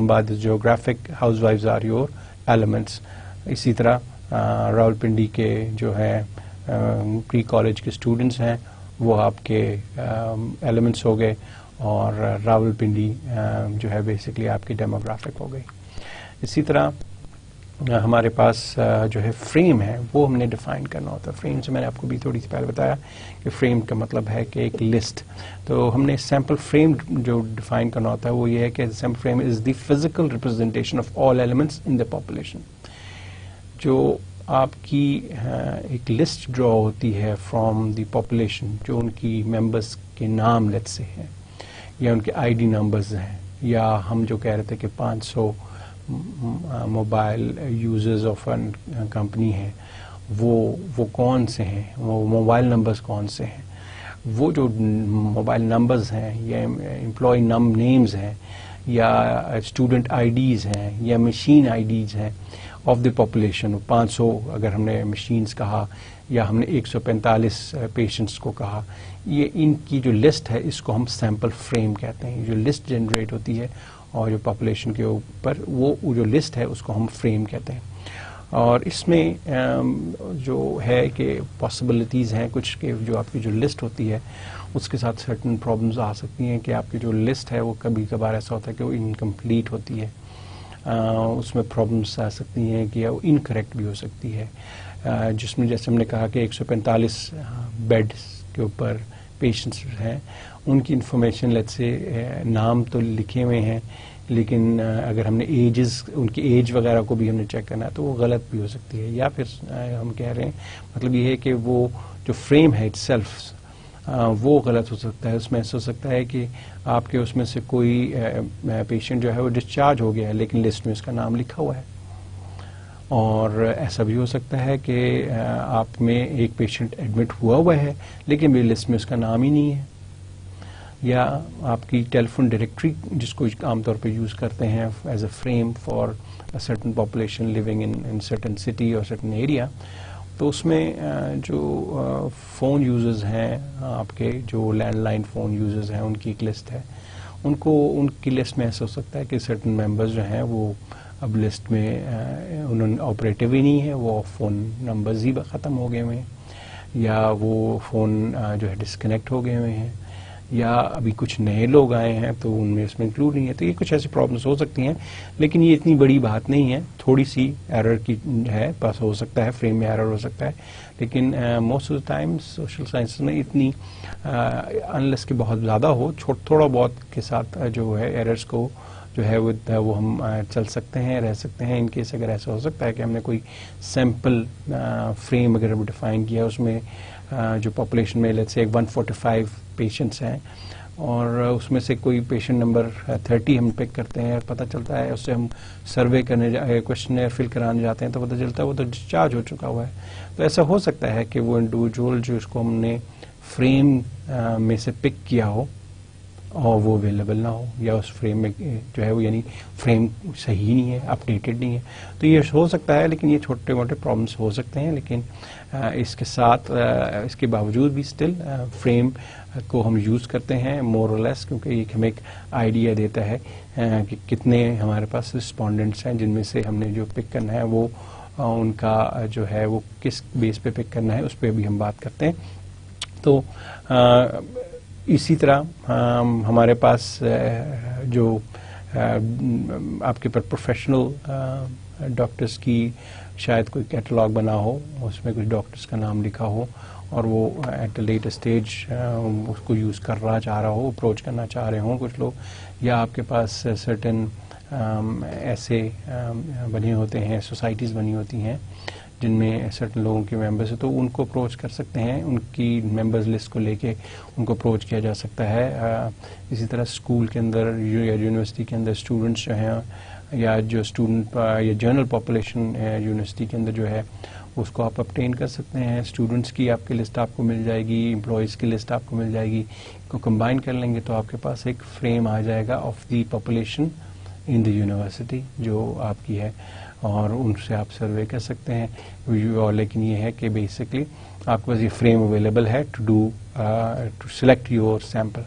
آباد is geographic, house wives are your elements. اسی طرح راولپنڈی کے جو ہے پری کالج کے اسٹوڈنٹس ہیں وہ آپ کے ایلیمنٹس ہو گئے، اور راولپنڈی جو ہے بیسکلی آپ کی ڈیموگرافک ہو گئی. اسی طرح ہمارے پاس جو ہے فریم ہے وہ ہم نے ڈیفائن کرنا ہوتا ہے. فریم سے میں نے آپ کو بھی تھوڑی سی پہلے بتایا کہ فریم کا مطلب ہے کہ ایک لسٹ. تو ہم نے سیمپل فریم جو ڈیفائن کرنا ہوتا ہے وہ یہ ہے کہ sample frame is the physical representation of all elements in the population. جو آپ کی ایک لسٹ ڈرا ہوتی ہے فرام دی پاپولیشن، جو ان کی ممبرس کے نام لیٹ سے ہیں یا ان کے آئی ڈی نمبرز ہیں، یا ہم جو کہہ رہے تھے کہ 500 mobile users of an company ہیں، وہ کون سے ہیں، وہ موبائل نمبرز کون سے ہیں، وہ جو موبائل نمبرز ہیں یا امپلائی نیمز ہیں یا اسٹوڈنٹ آئی ڈیز ہیں یا مشین آئی ڈیز ہیں آف دی پاپولیشن. 500 اگر ہم نے مشینز کہا یا ہم نے 145 پیشنٹس کو کہا، یہ ان کی جو لسٹ ہے اس کو ہم سیمپل فریم کہتے ہیں. جو لسٹ جنریٹ ہوتی ہے اور جو پاپولیشن کے اوپر وہ جو لسٹ ہے اس کو ہم فریم کہتے ہیں. اور اس میں جو ہے کہ پاسبلٹیز ہیں کچھ کہ جو آپ کی جو لسٹ ہوتی ہے اس کے ساتھ سرٹن پرابلمز آ سکتی ہیں کہ آپ کی جو لسٹ ہے وہ کبھی کبھار ایسا ہوتا ہے کہ وہ انکمپلیٹ ہوتی ہے، اس میں پرابلمس آ سکتی ہیں کہ وہ انکریکٹ بھی ہو سکتی ہے، جس میں جیسے ہم نے کہا کہ 145 بیڈ کے اوپر پیشنٹس ہیں، ان کی انفارمیشن لیٹ سے نام تو لکھے ہوئے ہیں لیکن اگر ہم نے ان کی ایج وغیرہ کو بھی ہم نے چیک کرنا ہے تو وہ غلط بھی ہو سکتی ہے. یا پھر ہم کہہ رہے ہیں مطلب یہ ہے کہ وہ جو فریم ہے اٹ سیلف وہ غلط ہو سکتا ہے. اس میں ایسا ہو سکتا ہے کہ آپ کے اس میں سے کوئی پیشنٹ جو ہے وہ ڈسچارج ہو گیا ہے لیکن لسٹ میں اس کا نام لکھا ہوا ہے. اور ایسا بھی ہو سکتا ہے کہ آپ میں ایک پیشنٹ ایڈمٹ ہوا ہے لیکن میری لسٹ میں اس کا نام ہی نہیں ہے. یا آپ کی ٹیلی فون ڈائریکٹری جس کو عام طور پہ یوز کرتے ہیں as a frame for certain population living in certain city اور سرٹن ایریا، تو اس میں جو فون یوزرز ہیں آپ کے، جو لینڈ لائن فون یوزرز ہیں، ان کی ایک لسٹ ہے. ان کی لسٹ میں ایسا ہو سکتا ہے کہ سرٹن ممبرز جو ہیں وہ اب لسٹ میں انہوں نے آپریٹو ہی نہیں ہے، وہ فون نمبرز ہی ختم ہو گئے ہوئے ہیں، یا وہ فون جو ہے ڈسکنیکٹ ہو گئے ہوئے ہیں، یا ابھی کچھ نئے لوگ آئے ہیں تو ان میں اس میں انکلوڈ نہیں ہے. تو یہ کچھ ایسی پرابلمس ہو سکتی ہیں لیکن یہ اتنی بڑی بات نہیں ہے، تھوڑی سی ایرر کی ہے بس، ہو سکتا ہے فریم میں ایرر ہو سکتا ہے. لیکن most of the time social science میں اتنی انلیس کہ بہت زیادہ ہو، تھوڑا بہت کے ساتھ جو ہے ایررز کو جو ہے وہ ہم چل سکتے ہیں، رہ سکتے ہیں. ان کیس اگر ایسا ہو سکتا ہے کہ ہم نے کوئی سیمپل فریم اگر ڈیفائن کیا اس میں جو پاپولیشن میں لیٹس سے 145 پیشنٹس ہیں اور اس میں سے کوئی پیشنٹ نمبر 30 ہم پک کرتے ہیں اور پتہ چلتا ہے، اس سے ہم سروے کرنے کویشچنیئر فل کرانے جاتے ہیں تو پتہ چلتا ہے وہ تو ڈسچارج ہو چکا ہوا ہے. تو ایسا ہو سکتا ہے کہ وہ انڈیویجول جو اس کو ہم نے فریم میں سے پک کیا ہو اور وہ اویلیبل نہ ہو, یا اس فریم میں جو ہے وہ یعنی فریم صحیح نہیں ہے, اپڈیٹڈ نہیں ہے. تو یہ ہو سکتا ہے, لیکن یہ چھوٹے موٹے پرابلمس ہو سکتے ہیں. لیکن اس کے ساتھ اس کے باوجود بھی اسٹل فریم کو ہم یوز کرتے ہیں مور اور لیس, کیونکہ یہ ہمیں ایک آئیڈیا دیتا ہے کہ کتنے ہمارے پاس رسپونڈنٹس ہیں جن میں سے ہم نے جو پک کرنا ہے وہ ان کا جو ہے وہ کس بیس پہ پک کرنا ہے, اس پہ بھی ہم بات کرتے ہیں. تو اسی طرح ہمارے پاس جو آپ کے پر پروفیشنل ڈاکٹرس کی شاید کوئی کیٹلاگ بنا ہو, اس میں کچھ ڈاکٹرس کا نام لکھا ہو اور وہ ایٹ اے لیٹ اسٹیج اس کو یوز کرنا چاہ رہا ہو, اپروچ کرنا چاہ رہے ہوں کچھ لوگ, یا آپ کے پاس سرٹن ایسے بنے ہوتے ہیں, سوسائٹیز بنی ہوتی ہیں جن میں سرٹن لوگوں کے ممبرس ہیں, تو ان کو اپروچ کر سکتے ہیں, ان کی ممبرز لسٹ کو لے کے ان کو اپروچ کیا جا سکتا ہے. اسی طرح اسکول کے اندر یا یونیورسٹی کے اندر اسٹوڈنٹس جو ہیں, یا جو اسٹوڈنٹ یا جنرل پاپولیشن یونیورسٹی کے اندر جو ہے اس کو آپ اپٹین کر سکتے ہیں. اسٹوڈنٹس کی آپ کی لسٹ آپ کو مل جائے گی, امپلائیز کی لسٹ آپ کو مل جائے گی, کو کمبائن کر لیں گے تو آپ کے پاس ایک فریم آ جائے گا of the population in the university جو آپ کی ہے, اور ان سے آپ سروے کر سکتے ہیں. لیکن یہ ہے کہ بیسکلی آپ کے پاس یہ فریم اویلیبل ہے ٹو سلیکٹ یور سیمپل.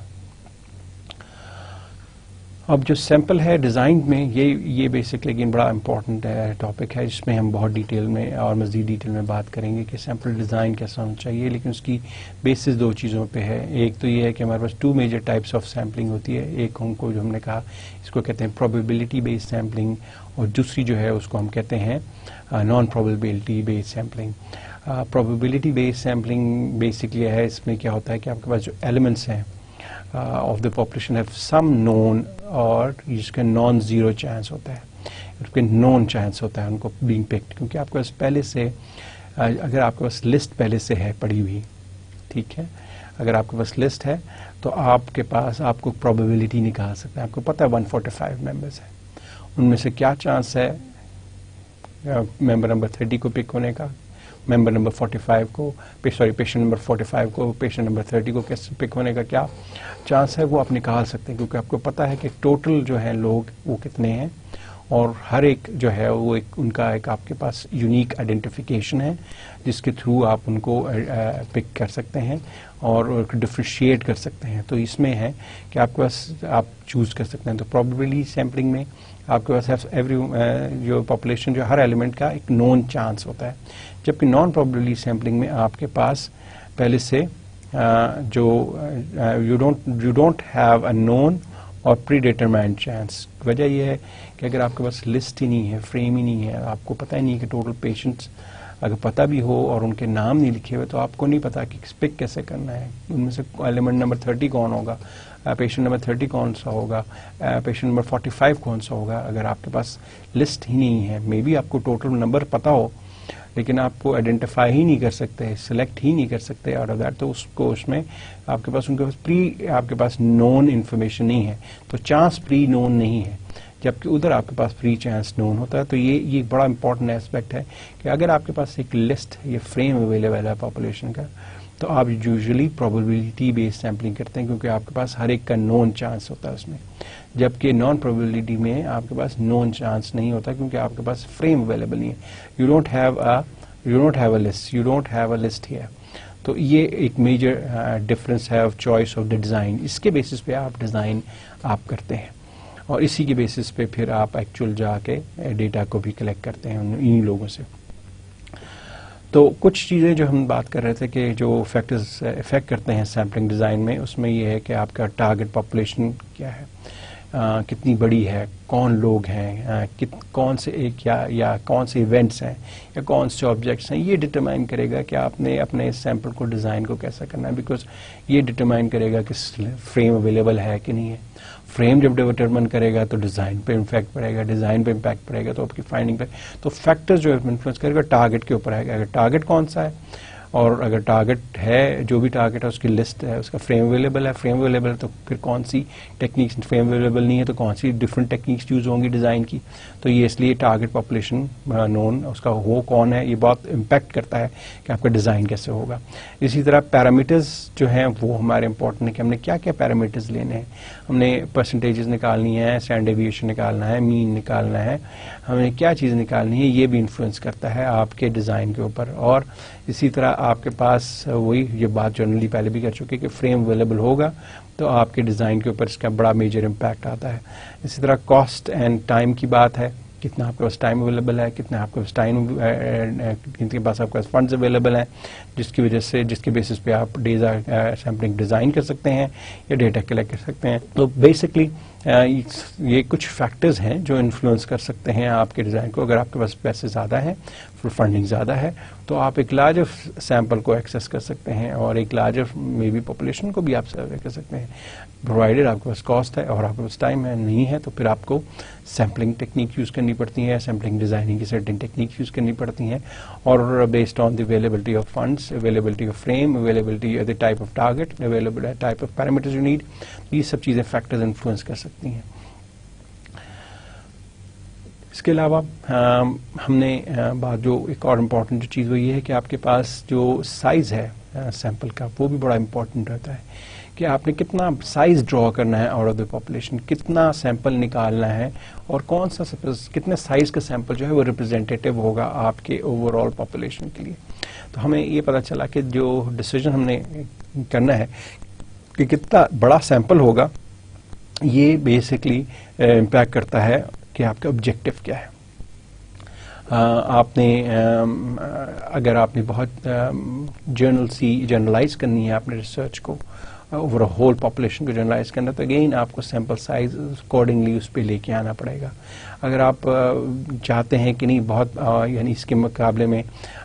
اب جو سیمپل ہے ڈیزائن میں, یہ بیسکلی لیکن بڑا امپورٹنٹ ٹاپک ہے جس میں ہم بہت ڈیٹیل میں اور مزید ڈیٹیل میں بات کریں گے کہ سیمپل ڈیزائن کیسا ہونا چاہیے. لیکن اس کی بیسس دو چیزوں پہ ہے. ایک تو یہ ہے کہ ہمارے پاس 2 میجر ٹائپس آف سیمپلنگ ہوتی ہے. ایک ہم کو جو ہم نے کہا اس کو کہتے ہیں پروبیبلٹی بیسڈ سیمپلنگ, اور دوسری جو ہے اس کو ہم کہتے ہیں naan probability based sampling. Probability based sampling basically ہے, اس میں کیا ہوتا ہے کہ آپ کے پاس جو ایلیمنٹس ہیں of the population have some known, اور جس کا نان زیرو چانس ہوتا ہے, اس کے نون چانس ہوتا ہے ان کو بینگ پکڈ, کیونکہ آپ کے پاس پہلے سے اگر آپ کے پاس لسٹ پہلے سے ہے پڑی ہوئی, ٹھیک ہے, اگر آپ کے پاس لسٹ ہے تو آپ کے پاس آپ کو پروبیبلٹی نکال سکتے ہیں. آپ کو پتہ ہے 145 ممبرس ہیں, ان میں سے کیا چانس ہے ممبر نمبر 30 کو پک ہونے کا, ممبر نمبر 45 کو پیشنٹ نمبر 45 کو, پیشنٹ نمبر 30 کو کیسے پک ہونے کا کیا چانس ہے, وہ آپ نکال سکتے ہیں, کیونکہ آپ کو پتہ ہے کہ ٹوٹل جو ہے لوگ وہ کتنے ہیں, اور ہر ایک جو ہے وہ ایک ان کا ایک آپ کے پاس یونیک آئیڈینٹیفیکیشن ہے جس کے تھرو آپ ان کو پک کر سکتے ہیں اور ڈفرینشیٹ کر سکتے ہیں. تو اس میں ہے کہ آپ کے پاس آپ چوز کر سکتے ہیں. تو پروبیبلی سیمپلنگ میں آپ کے پاس ایوری جو پاپولیشن جو ہر ایلیمنٹ کا ایک نون چانس ہوتا ہے, جبکہ نان پروبیبلی سیمپلنگ میں آپ کے پاس پہلے سے جو یو ڈونٹ ہیو اے نون اور پری ڈیٹرمائنڈ چانس. وجہ یہ ہے کہ اگر آپ کے پاس لسٹ ہی نہیں ہے, فریم ہی نہیں ہے, آپ کو پتہ ہی نہیں کہ ٹوٹل پیشنٹس اگر پتہ بھی ہو اور ان کے نام نہیں لکھے ہوئے تو آپ کو نہیں پتا کہ پک کیسے کرنا ہے. ان میں سے ایلیمنٹ نمبر 30 کون ہوگا, پیشنٹ نمبر 30 کون سا ہوگا, پیشنٹ نمبر 45 کون سا ہوگا, اگر آپ کے پاس لسٹ ہی نہیں ہے. مے بی آپ کو ٹوٹل نمبر پتہ ہو لیکن آپ کو آئیڈینٹیفائی ہی نہیں کر سکتے, سلیکٹ ہی نہیں کر سکتے آؤٹ آف دیٹ, تو اس کو اس میں آپ کے پاس ان کے پاس آپ کے پاس نون انفارمیشن نہیں ہے, تو چانس پری نون نہیں ہے, جبکہ ادھر آپ کے پاس پری چانس نون ہوتا ہے. تو یہ بڑا امپورٹنٹ ایسپیکٹ ہے کہ اگر آپ کے پاس ایک لسٹ یا فریم اویلیبل ہے پاپولیشن کا, تو آپ یوزلی پروبیبلٹی بیسڈ سیمپلنگ کرتے ہیں, کیونکہ آپ کے پاس ہر ایک کا نون چانس ہوتا ہے اس میں, جبکہ نان پروبیبلٹی میں آپ کے پاس نون چانس نہیں ہوتا کیونکہ آپ کے پاس فریم اویلیبل نہیں ہے. You don't have a list, you don't have a list here. تو یہ ایک میجر ڈفرینس ہے of choice of the design. اس کے بیسس پہ آپ ڈیزائن آپ کرتے ہیں, اور اسی کے بیسس پہ پھر آپ ایکچوئل جا کے ڈیٹا کو بھی کلیکٹ کرتے ہیں انہی لوگوں سے. تو کچھ چیزیں جو ہم بات کر رہے تھے کہ جو فیکٹرز افیکٹ کرتے ہیں سیمپلنگ ڈیزائن میں, اس میں یہ ہے کہ آپ کا ٹارگٹ پاپولیشن کیا ہے, کتنی بڑی ہے, کون لوگ ہیں, کون سے ایک یا کون سے ایونٹس ہیں یا کون سے آبجیکٹس ہیں. یہ ڈٹرمائن کرے گا کہ آپ نے اپنے سیمپل کو ڈیزائن کو کیسا کرنا ہے, بیکاز یہ ڈٹرمائن کرے گا کہ فریم اویلیبل ہے کہ نہیں ہے. فریم جب ڈٹرمن کرے گا تو ڈیزائن پہ امپیکٹ پڑے گا, ڈیزائن پہ امپیکٹ پڑے گا تو آپ کی فائنڈنگ پہ. تو فیکٹر جو انفلوئنس کرے گا ٹارگٹ کے اوپر ہے, اگر ٹارگٹ کون سا ہے اور اگر ٹارگٹ ہے جو بھی ٹارگٹ ہے اس کی لسٹ ہے, اس کا فریم اویلیبل ہے, فریم اویلیبل ہے تو پھر کون سی ٹیکنیکس, فریم اویلیبل نہیں ہے تو کون سی ڈفرینٹ ٹیکنیکس یوز ہوں گی ڈیزائن کی. تو یہ اس لیے ٹارگٹ پاپولیشن نون, اس کا وہ کون ہے, یہ بہت امپیکٹ کرتا ہے کہ آپ کا ڈیزائن کیسے ہوگا. اسی طرح پیرامیٹرز جو ہیں وہ ہمارے امپورٹنٹ ہیں کہ ہم نے کیا کیا پیرامیٹرز لینے ہیں. ہم نے پرسنٹیجز نکالنی ہے, اسٹینڈرڈ ڈیویشن نکالنا ہے, مین نکالنا ہے, ہمیں کیا چیز نکالنی ہے, یہ بھی انفلوئنس کرتا ہے آپ کے ڈیزائن کے اوپر. اور اسی طرح آپ کے پاس وہی یہ بات جنرلی پہلے بھی کر چکے کہ فریم اویلیبل ہوگا تو آپ کے ڈیزائن کے اوپر اس کا بڑا میجر امپیکٹ آتا ہے. اسی طرح کاسٹ اینڈ ٹائم کی بات ہے, کتنا آپ کے پاس ٹائم اویلیبل ہے, کتنا آپ کے پاس ٹائم, کن کے پاس آپ کے پاس فنڈز اویلیبل ہیں, جس کی وجہ سے جس کے بیسس پہ آپ سیمپلنگ ڈیزائن کر سکتے ہیں یا ڈیٹا کلیکٹ کر سکتے ہیں. تو بیسکلی یہ کچھ فیکٹرز ہیں جو انفلوئنس کر سکتے ہیں آپ کے ڈیزائن کو. اگر آپ کے پاس پیسے زیادہ ہیں, فنڈنگ زیادہ ہے, تو آپ ایک لارجر سیمپل کو ایکسیس کر سکتے ہیں اور ایک لارجر مے بی پاپولیشن کو بھی آپ سروے کر سکتے ہیں, پرووائڈیڈ آپ کے پاس کاسٹ ہے اور آپ کے پاس ٹائم ہے. نہیں ہے تو پھر آپ کو سیمپلنگ ٹیکنیک یوز کرنی پڑتی ہے, سیمپلنگ ڈیزائننگ کی سرٹن ٹیکنیک یوز کرنی پڑتی ہیں, اور based on the availability of funds, availability of frame, availability of the type of target, available type of parameters you need, یہ سب چیزیں فیکٹرز انفلوئنس کر سکتی ہیں. اس کے علاوہ ہم نے بات جو ایک اور امپورٹنٹ چیز وہ یہ ہے کہ آپ کے پاس جو سائز ہے سیمپل کا وہ بھی بڑا امپورٹنٹ رہتا ہے کہ آپ نے کتنا سائز ڈرا کرنا ہے آؤٹ آف دی پاپولیشن, کتنا سیمپل نکالنا ہے اور کون سا کتنے سائز کا سیمپل جو ہے وہ ریپرزینٹیو ہوگا آپ کے اوور آل پاپولیشن کے لیے. تو ہمیں یہ پتہ چلا کہ جو ڈیسیجن ہم نے کرنا ہے کہ کتنا بڑا سیمپل ہوگا یہ بیسکلی امپیکٹ کرتا ہے کہ آپ کا آبجیکٹو کیا ہے. آپ نے اگر آپ نے بہت جرنلائز کرنی ہے آپ نے ریسرچ کو اوور ہول پاپولیشن کو جرنلائز کرنا, تو اگین آپ کو سیمپل سائز اکارڈنگلی اس پہ لے کے آنا پڑے گا. اگر آپ چاہتے ہیں کہ نہیں بہت یعنی اس کے مقابلے میں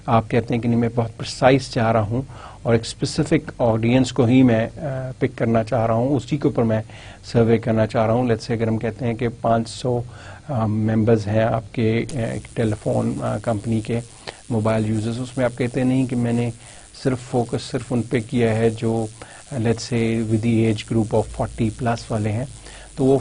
آپ کہتے ہیں کہ نہیں میں بہت پرسائز چاہ رہا ہوں اور ایک اسپیسیفک آڈینس کو ہی میں پک کرنا چاہ رہا ہوں, اسی کے اوپر میں سروے کرنا چاہ رہا ہوں. لیٹس سے اگر ہم کہتے ہیں کہ 500 ممبرز ہیں آپ کے ٹیلی فون کمپنی کے موبائل یوزرز, اس میں آپ کہتے ہیں نہیں کہ میں نے صرف فوکس صرف ان پہ کیا ہے جو let's say with the age group of 40+ والے ہیں, تو وہ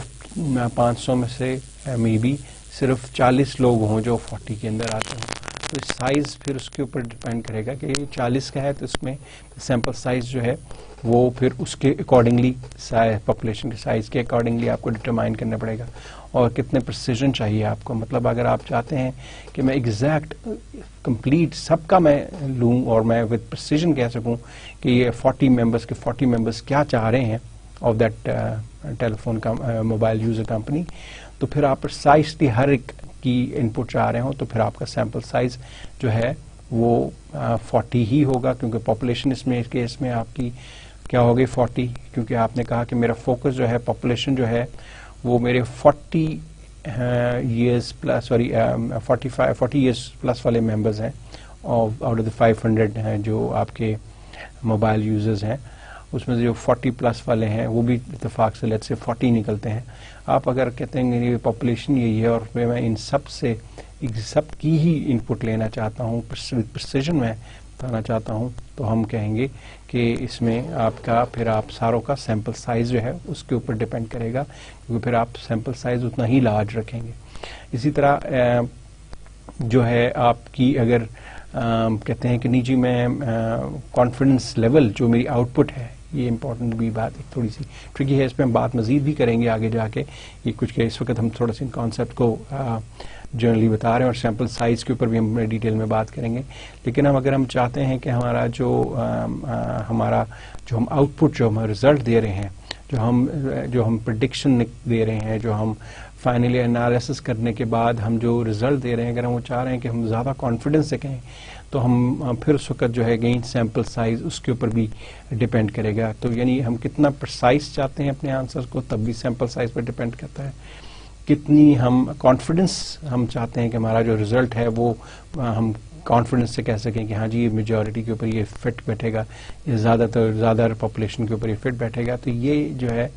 500 میں سے مے بی صرف 40 لوگ ہوں جو 40 کے اندر آتے ہیں. تو سائز پھر اس کے اوپر ڈپینڈ کرے گا کہ 40 کا ہے تو اس میں سیمپل سائز جو ہے وہ پھر اس کے اکارڈنگلی پاپولیشن کے سائز کے اکارڈنگلی آپ کو ڈٹرمائن کرنا پڑے گا. اور کتنے پرسیجن چاہیے آپ کو, مطلب اگر آپ چاہتے ہیں کہ میں ایگزیکٹ کمپلیٹ سب کا میں لوں اور میں وتھ پرسیجن کہہ سکوں کہ یہ 40 ممبرس کے 40 ممبرس کیا چاہ رہے ہیں of that telephone mobile user company, تو پھر آپ پرسائزلی ہر ایک کی ان پٹ چاہ رہے ہوں تو پھر آپ کا سیمپل سائز جو ہے وہ 40 ہی ہوگا, کیونکہ پاپولیشن اس میں کیس میں آپ کی کیا ہوگی 40, کیونکہ آپ نے کہا کہ میرا فوکس جو ہے پاپولیشن جو ہے وہ میرے 40 ایئرس پلس 40 ایئرس پلس والے ممبرز ہیں آؤٹ آف دی 500 ہیں جو آپ کے موبائل یوزرز ہیں, اس میں سے جو 40+ والے ہیں وہ بھی اتفاق سے لیٹ سے 40 نکلتے ہیں. آپ اگر کہتے ہیں کہ پاپولیشن یہی ہے اور میں ان سب کی ہی ان پٹ لینا چاہتا ہوں, پرسیجن میں بتانا چاہتا ہوں, تو ہم کہیں گے کہ اس میں آپ کا پھر آپ ساروں کا سیمپل سائز جو ہے اس کے اوپر ڈپینڈ کرے گا, کیونکہ پھر آپ سیمپل سائز اتنا ہی لارج رکھیں گے. اسی طرح جو ہے آپ کی اگر کہتے ہیں کہ نہیں جی میں کانفیڈنس لیول جو میری آؤٹ پٹ ہے, یہ امپورٹنٹ بھی بات ایک تھوڑی سی ٹرکی ہے, اس پہ ہم بات مزید بھی کریں گے آگے جا کے. یہ کچھ کہ اس وقت ہم تھوڑا سا ان کانسیپٹ کو جنرلی بتا رہے ہیں اور سیمپل سائز کے اوپر بھی ہم ڈیٹیل میں بات کریں گے. لیکن اگر ہم چاہتے ہیں کہ ہمارا جو ہم آؤٹ پٹ جو ہم رزلٹ دے رہے ہیں, جو ہم پریڈکشن دے رہے ہیں, جو ہم فائنلی انالیسس کرنے کے بعد ہم جو رزلٹ دے رہے ہیں, اگر ہم وہ چاہ رہے ہیں کہ ہم زیادہ کانفیڈنس سے کہیں تو ہم پھر اس وقت جو ہے گین سیمپل سائز اس کے اوپر بھی ڈپینڈ کرے گا. تو یعنی ہم کتنا پرسائز چاہتے ہیں اپنے آنسر کو تب بھی سیمپل سائز پر ڈپینڈ کرتا ہے. کتنی ہم کانفیڈنس ہم چاہتے ہیں کہ ہمارا جو رزلٹ ہے وہ ہم کانفیڈنس سے کہہ سکیں کہ ہاں جی یہ میجورٹی کے اوپر یہ فٹ بیٹھے گا, یہ زیادہ پاپولیشن کے اوپر یہ فٹ بیٹھے گا. تو یہ جو ہے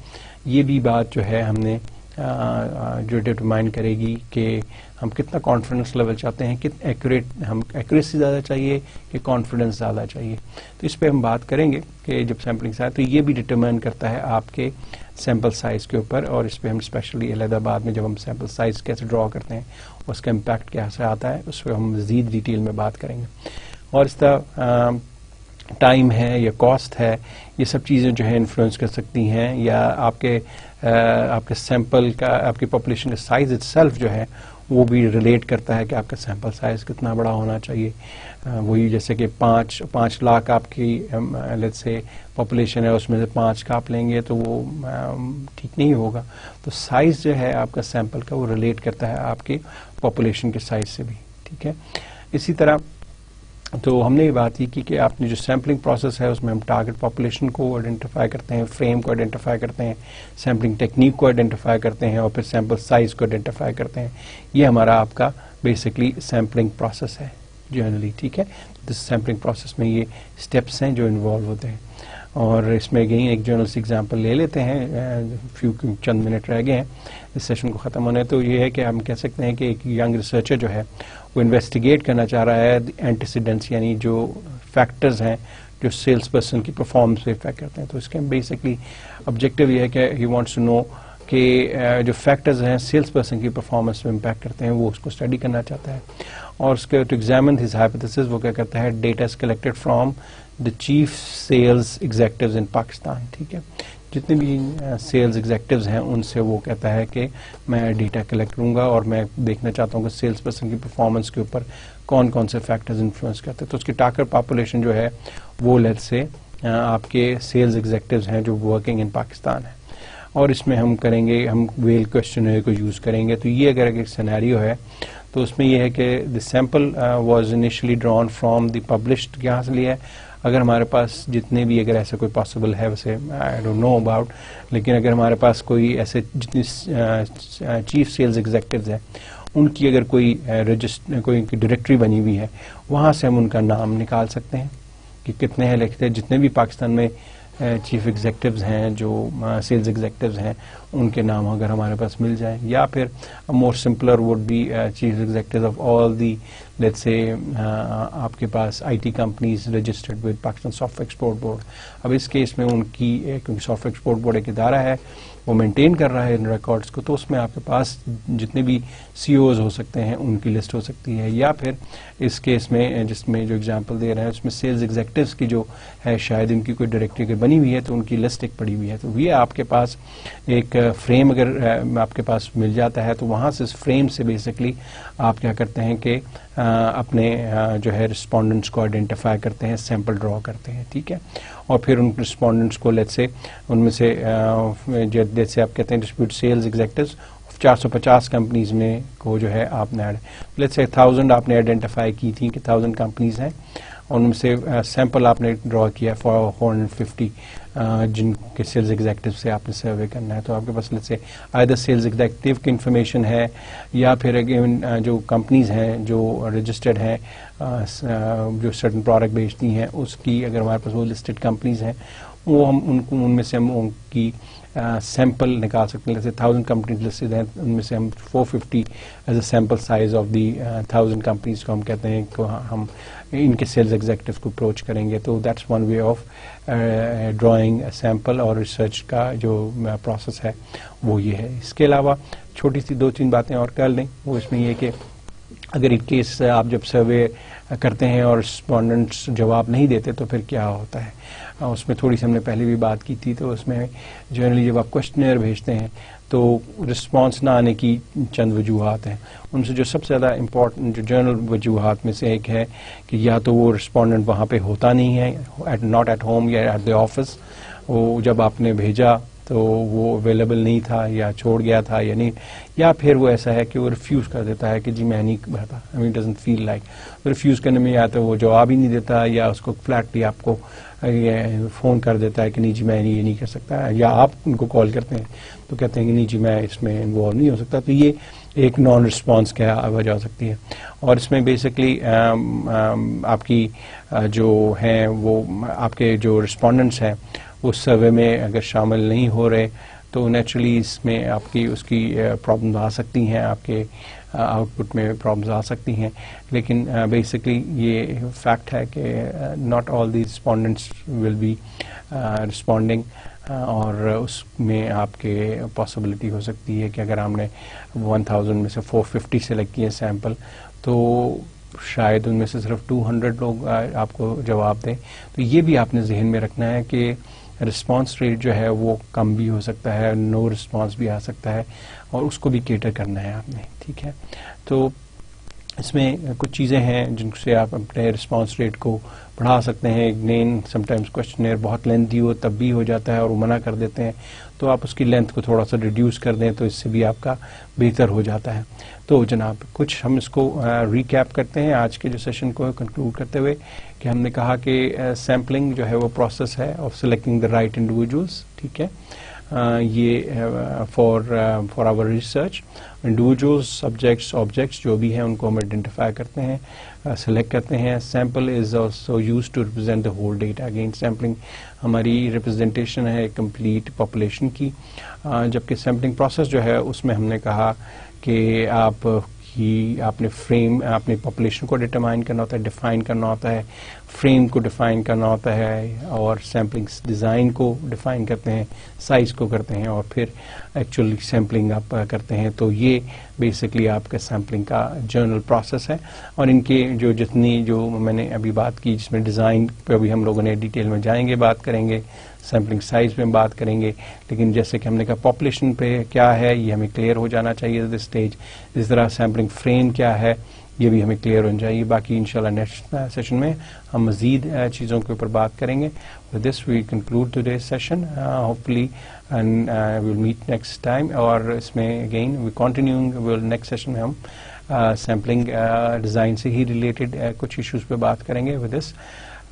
یہ بھی بات جو ہے ہم نے جو ڈٹرمائن کرے گی کہ ہم کتنا کانفیڈنس لیول چاہتے ہیں، ہم ایکوریسی زیادہ چاہیے کہ کانفیڈنس زیادہ چاہیے. تو اس پہ ہم بات کریں گے کہ جب سیمپلنگ سے آئے تو یہ بھی ڈٹرمائن کرتا ہے آپ کے سیمپل سائز کے اوپر، اور اس پہ ہم اسپیشلی علیحدہ بعد میں جب ہم سیمپل سائز کیسے ڈرا کرتے ہیں اس کا امپیکٹ کیسے آتا ہے اس پہ ہم مزید ڈیٹیل میں بات کریں گے. اور اس طرح ٹائم ہے یا کاسٹ ہے، یہ سب چیزیں جو ہے انفلوئنس کر سکتی ہیں، یا آپ کے سیمپل کا، آپ کی پاپولیشن کا سائز اٹ سیلف جو ہے وہ بھی ریلیٹ کرتا ہے کہ آپ کا سیمپل سائز کتنا بڑا ہونا چاہیے. وہی جیسے کہ 5 لاکھ آپ کی لیٹس سے پاپولیشن ہے، اس میں سے 5 کا آپ لیں گے تو وہ ٹھیک نہیں ہوگا. تو سائز جو ہے آپ کا سیمپل کا وہ ریلیٹ کرتا ہے آپ کی پاپولیشن کے سائز سے بھی. ٹھیک ہے، اسی طرح تو ہم نے یہ بات کی کہ آپ نے جو سیمپلنگ پروسیس ہے اس میں ہم ٹارگٹ پاپولیشن کو آئیڈینٹیفائی کرتے ہیں، فریم کو آئیڈینٹیفائی کرتے ہیں، سیمپلنگ ٹیکنیک کو آئیڈینٹیفائی کرتے ہیں، اور پھر سیمپل سائز کو آئیڈینٹیفائی کرتے ہیں. یہ ہمارا آپ کا بیسکلی سیمپلنگ پروسیس ہے جنرلی. ٹھیک ہے، تو سیمپلنگ پروسیس میں یہ اسٹیپس ہیں جو انوالو ہوتے ہیں. اور اس میں اگین ایک جرنل سے ایگزامپل لے لیتے ہیں، چند منٹ رہ گئے ہیں اس سیشن کو ختم ہونے. تو یہ ہے کہ ہم کہہ سکتے ہیں کہ ایک ینگ ریسرچر جو ہے وہ انویسٹیگیٹ کرنا چاہ رہا ہے اینٹیسیڈنٹس، یعنی جو فیکٹرز ہیں جو سیلس پرسن کی پرفارمنس پہ افیکٹ کرتے ہیں. تو اس کے بیسکلی آبجیکٹیو یہ ہے کہ ہی وانٹس ٹو نو کہ جو فیکٹرز ہیں سیلس پرسن کی پرفارمنس پہ امپیکٹ کرتے ہیں وہ اس کو اسٹڈی کرنا چاہتا ہے. اور اس کے ٹو ایگزامن ہز ہائپوتھیسس وہ کیا کرتا ہے، data is collected from the chief sales executives in Pakistan. ٹھیک ہے، جتنے بھی سیلز ایگزیکٹوز ہیں ان سے وہ کہتا ہے کہ میں ڈیٹا کلیکٹ کروں گا اور میں دیکھنا چاہتا ہوں کہ سیلس پرسن کی پرفارمنس کے اوپر کون کون سے فیکٹرز انفلوئنس کرتے ہیں. تو اس کی ٹارگٹ پاپولیشن جو ہے وہ لیٹ سے آپ کے سیلز ایگزیکٹوز ہیں جو ورکنگ ان پاکستان ہے. اور اس میں ہم کریں گے، ہم ویل کویسچنر کو یوز کریں گے. تو یہ اگر ایک سینیریو ہے تو اس میں یہ ہے کہ the sample was initially drawn from the published, یہاں سے لیا ہے. اگر ہمارے پاس جتنے بھی، اگر ایسا کوئی پاسبل ہے، ویسے آئی ڈونٹ نو اباؤٹ، لیکن اگر ہمارے پاس کوئی ایسے جتنی چیف سیلز ایگزیکٹوز ہیں ان کی اگر کوئی کوئی ڈائریکٹری بنی ہوئی ہے وہاں سے ہم ان کا نام نکال سکتے ہیں کہ کتنے ہیں. لکھتے ہیں جتنے بھی پاکستان میں چیف ایگزیکٹوز ہیں جو سیلز ایگزیکٹوز ہیں ان کے نام اگر ہمارے پاس مل جائیں، یا پھر more simpler would be chief executives of all the lists سے آپ کے پاس I T companies registered with Pakistan software export board. اب اس کیس میں ان کی کیونکہ سافٹ ویئر ایکسپورٹ بورڈ ایک ادارہ ہے وہ مینٹین کر رہا ہے ان ریکارڈس کو، تو اس میں آپ کے پاس جتنے بھی سی اوز ہو سکتے ہیں ان کی لسٹ ہو سکتی ہے. یا پھر اس کیس میں جس میں جو ایگزامپل دے رہے ہیں اس میں سیلز ایگزیکٹوز کی جو ہے شاید ان کی کوئی ڈائریکٹری اگر بنی ہوئی ہے تو ان کی لسٹ ایک پڑی ہوئی ہے. تو یہ آپ کے پاس ایک فریم اگر آپ کے پاس مل جاتا ہے تو وہاں سے اس فریم سے بیسکلی آپ کیا کرتے ہیں کہ اپنے جو ہے رسپونڈنٹس کو آئیڈینٹیفائی کرتے ہیں، سیمپل ڈرا کرتے ہیں. ٹھیک ہے، اور پھر ان رسپونڈنٹس کو لیٹ سے ان میں سے جیسے آپ کہتے ہیں ڈسٹریبیوٹ سیلز ایگزیکٹوز 450 کمپنیز میں کو جو ہے آپ نے لیٹ سے 1000 آپ نے آئیڈینٹیفائی کی تھی کہ 1000 کمپنیز ہیں، اور ان میں سے سیمپل آپ نے ڈرا کیا 450 جن کے سیلز ایگزیکٹو سے آپ نے سروے کرنا ہے. تو آپ کے پاس لیٹ سے آئدر سیلز ایگزیکٹو کی انفارمیشن ہے یا پھر اگین جو کمپنیز ہیں جو رجسٹرڈ ہیں جو سرٹن پروڈکٹ بیچتی ہیں اس کی اگر ہمارے پاس وہ لسٹڈ کمپنیز ہیں وہ ہم ان میں سے ہم ان کی سیمپل نکال سکتے ہیں. جیسے 1000 کمپنیز لسٹڈ ہیں ان میں سے ہم 450 as a sample size of the 1000 companies کو ہم کہتے ہیں کہ ہم ان کے سیلز ایگزیکٹوز کو اپروچ کریں گے. تو that's one way of drawing sample اور ریسرچ کا جو پروسیس ہے وہ یہ ہے. اس کے علاوہ چھوٹی سی 2-3 باتیں اور کر لیں. وہ اس میں یہ کہ اگر ان کیس آپ جب سروے کرتے ہیں اور رسپونڈنٹس جواب نہیں دیتے تو پھر کیا ہوتا ہے. اس میں تھوڑی سی ہم نے پہلے بھی بات کی تھی. تو اس میں جنرلی جب آپ کوشچنر بھیجتے ہیں تو رسپانس نہ آنے کی چند وجوہات ہیں. ان سے جو سب سے زیادہ امپورٹنٹ جو جنرل وجوہات میں سے ایک ہے کہ یا تو وہ رسپونڈنٹ وہاں پہ ہوتا نہیں ہے، ناٹ ایٹ ہوم یا ایٹ دی آفس، وہ جب آپ نے بھیجا تو وہ اویلیبل نہیں تھا یا چھوڑ گیا تھا یا نہیں، یا پھر وہ ایسا ہے کہ وہ ریفیوز کر دیتا ہے کہ جی میں نہیں بھرتا، ڈزنٹ فیل لائک. ریفیوز کرنے میں یا تو وہ جواب ہی نہیں دیتا یا اس کو فلیٹلی آپ کو فون کر دیتا ہے کہ نہیں جی میں یہ نہیں کر سکتا، یا آپ ان کو کال کرتے ہیں تو کہتے ہیں کہ نہیں جی میں اس میں انوالو نہیں ہو سکتا. تو یہ ایک نان رسپانس کیا وجہ ہو سکتی ہے. اور اس میں بیسکلی آپ کی جو ہیں وہ آپ کے جو رسپونڈنٹس ہیں اس سروے میں اگر شامل نہیں ہو رہے تو نیچرلی اس میں آپ کی اس کی پرابلم آ سکتی ہیں, آپ کے آؤٹ پٹ میں پرابلمز آ سکتی ہیں, لیکن بیسکلی یہ فیکٹ ہے کہ not all the respondents will be responding, اور اس میں آپ کے پاسبلٹی ہو سکتی ہے کہ اگر ہم نے 1000 میں سے 450 سلیکٹ کیے سیمپل تو شاید ان میں سے صرف 200 لوگ آپ کو جواب دیں. تو یہ بھی آپ نے ذہن میں رکھنا ہے کہ رسپانس ریٹ جو ہے وہ کم بھی ہو سکتا ہے, نو رسپانس بھی آ سکتا ہے, اور اس کو بھی کیٹر کرنا ہے آپ نے. ٹھیک ہے, تو اس میں کچھ چیزیں ہیں جن سے آپ اپنے رسپانس ریٹ کو بڑھا سکتے ہیں. اگین سم ٹائمز کوشچنیئر بہت لینتھی ہو تب بھی ہو جاتا ہے اور وہ منع کر دیتے ہیں, تو آپ اس کی لینتھ کو تھوڑا سا ریڈیوس کر دیں تو اس سے بھی آپ کا بہتر ہو جاتا ہے. تو جناب کچھ ہم اس کو ریکیپ کرتے ہیں آج کے جو سیشن کو کنکلوڈ کرتے ہوئے, کہ ہم نے کہا کہ سیمپلنگ جو ہے وہ پروسیس ہے of selecting the right individuals. ٹھیک ہے, یہ for our research individuals, subjects, objects جو بھی ہیں ان کو ہم آئیڈینٹیفائی کرتے ہیں, سلیکٹ کرتے ہیں. Sample is also use to represent the whole data. Again sampling ہماری ریپرزینٹیشن ہے کمپلیٹ پاپولیشن کی, جبکہ سیمپلنگ پروسیس جو ہے اس میں ہم نے کہا کہ آپ نے فریم, اپنے پاپولیشن کو ڈٹرمائن کرنا ہوتا ہے, ڈیفائن کرنا ہوتا ہے, فریم کو ڈیفائن کرنا ہوتا ہے, اور سیمپلنگ ڈیزائن کو ڈیفائن کرتے ہیں, سائز کو کرتے ہیں, اور پھر ایکچولی سیمپلنگ آپ کرتے ہیں. تو یہ بیسکلی آپ کا سیمپلنگ کا جرنل پروسیس ہے. اور ان کے جتنی جو میں نے ابھی بات کی, جس میں ڈیزائن پہ ابھی ہم لوگوں نے ڈیٹیل میں جائیں گے, بات کریں گے, سیمپلنگ سائز میں بات کریں گے, لیکن جیسے کہ ہم نے کہا پاپولیشن پہ کیا ہے یہ ہمیں کلیئر ہو جانا چاہیے ایٹ دس اسٹیج. اس طرح سیمپلنگ فریم کیا ہے یہ بھی ہمیں کلیئر ہونا چاہیے. باقی انشاءاللہ نیکسٹ سیشن میں ہم مزید چیزوں کے اوپر بات کریں گے. With this we conclude today's session. Hopefully and we'll meet next time. اور اس میں again we continuing next session میں ہم سیمپلنگ ڈیزائن سے ہی ریلیٹڈ کچھ ایشوز پہ بات کریں گے. With this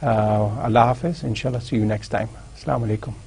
اللہ حافظ, انشاءاللہ see you next time. السلام علیکم.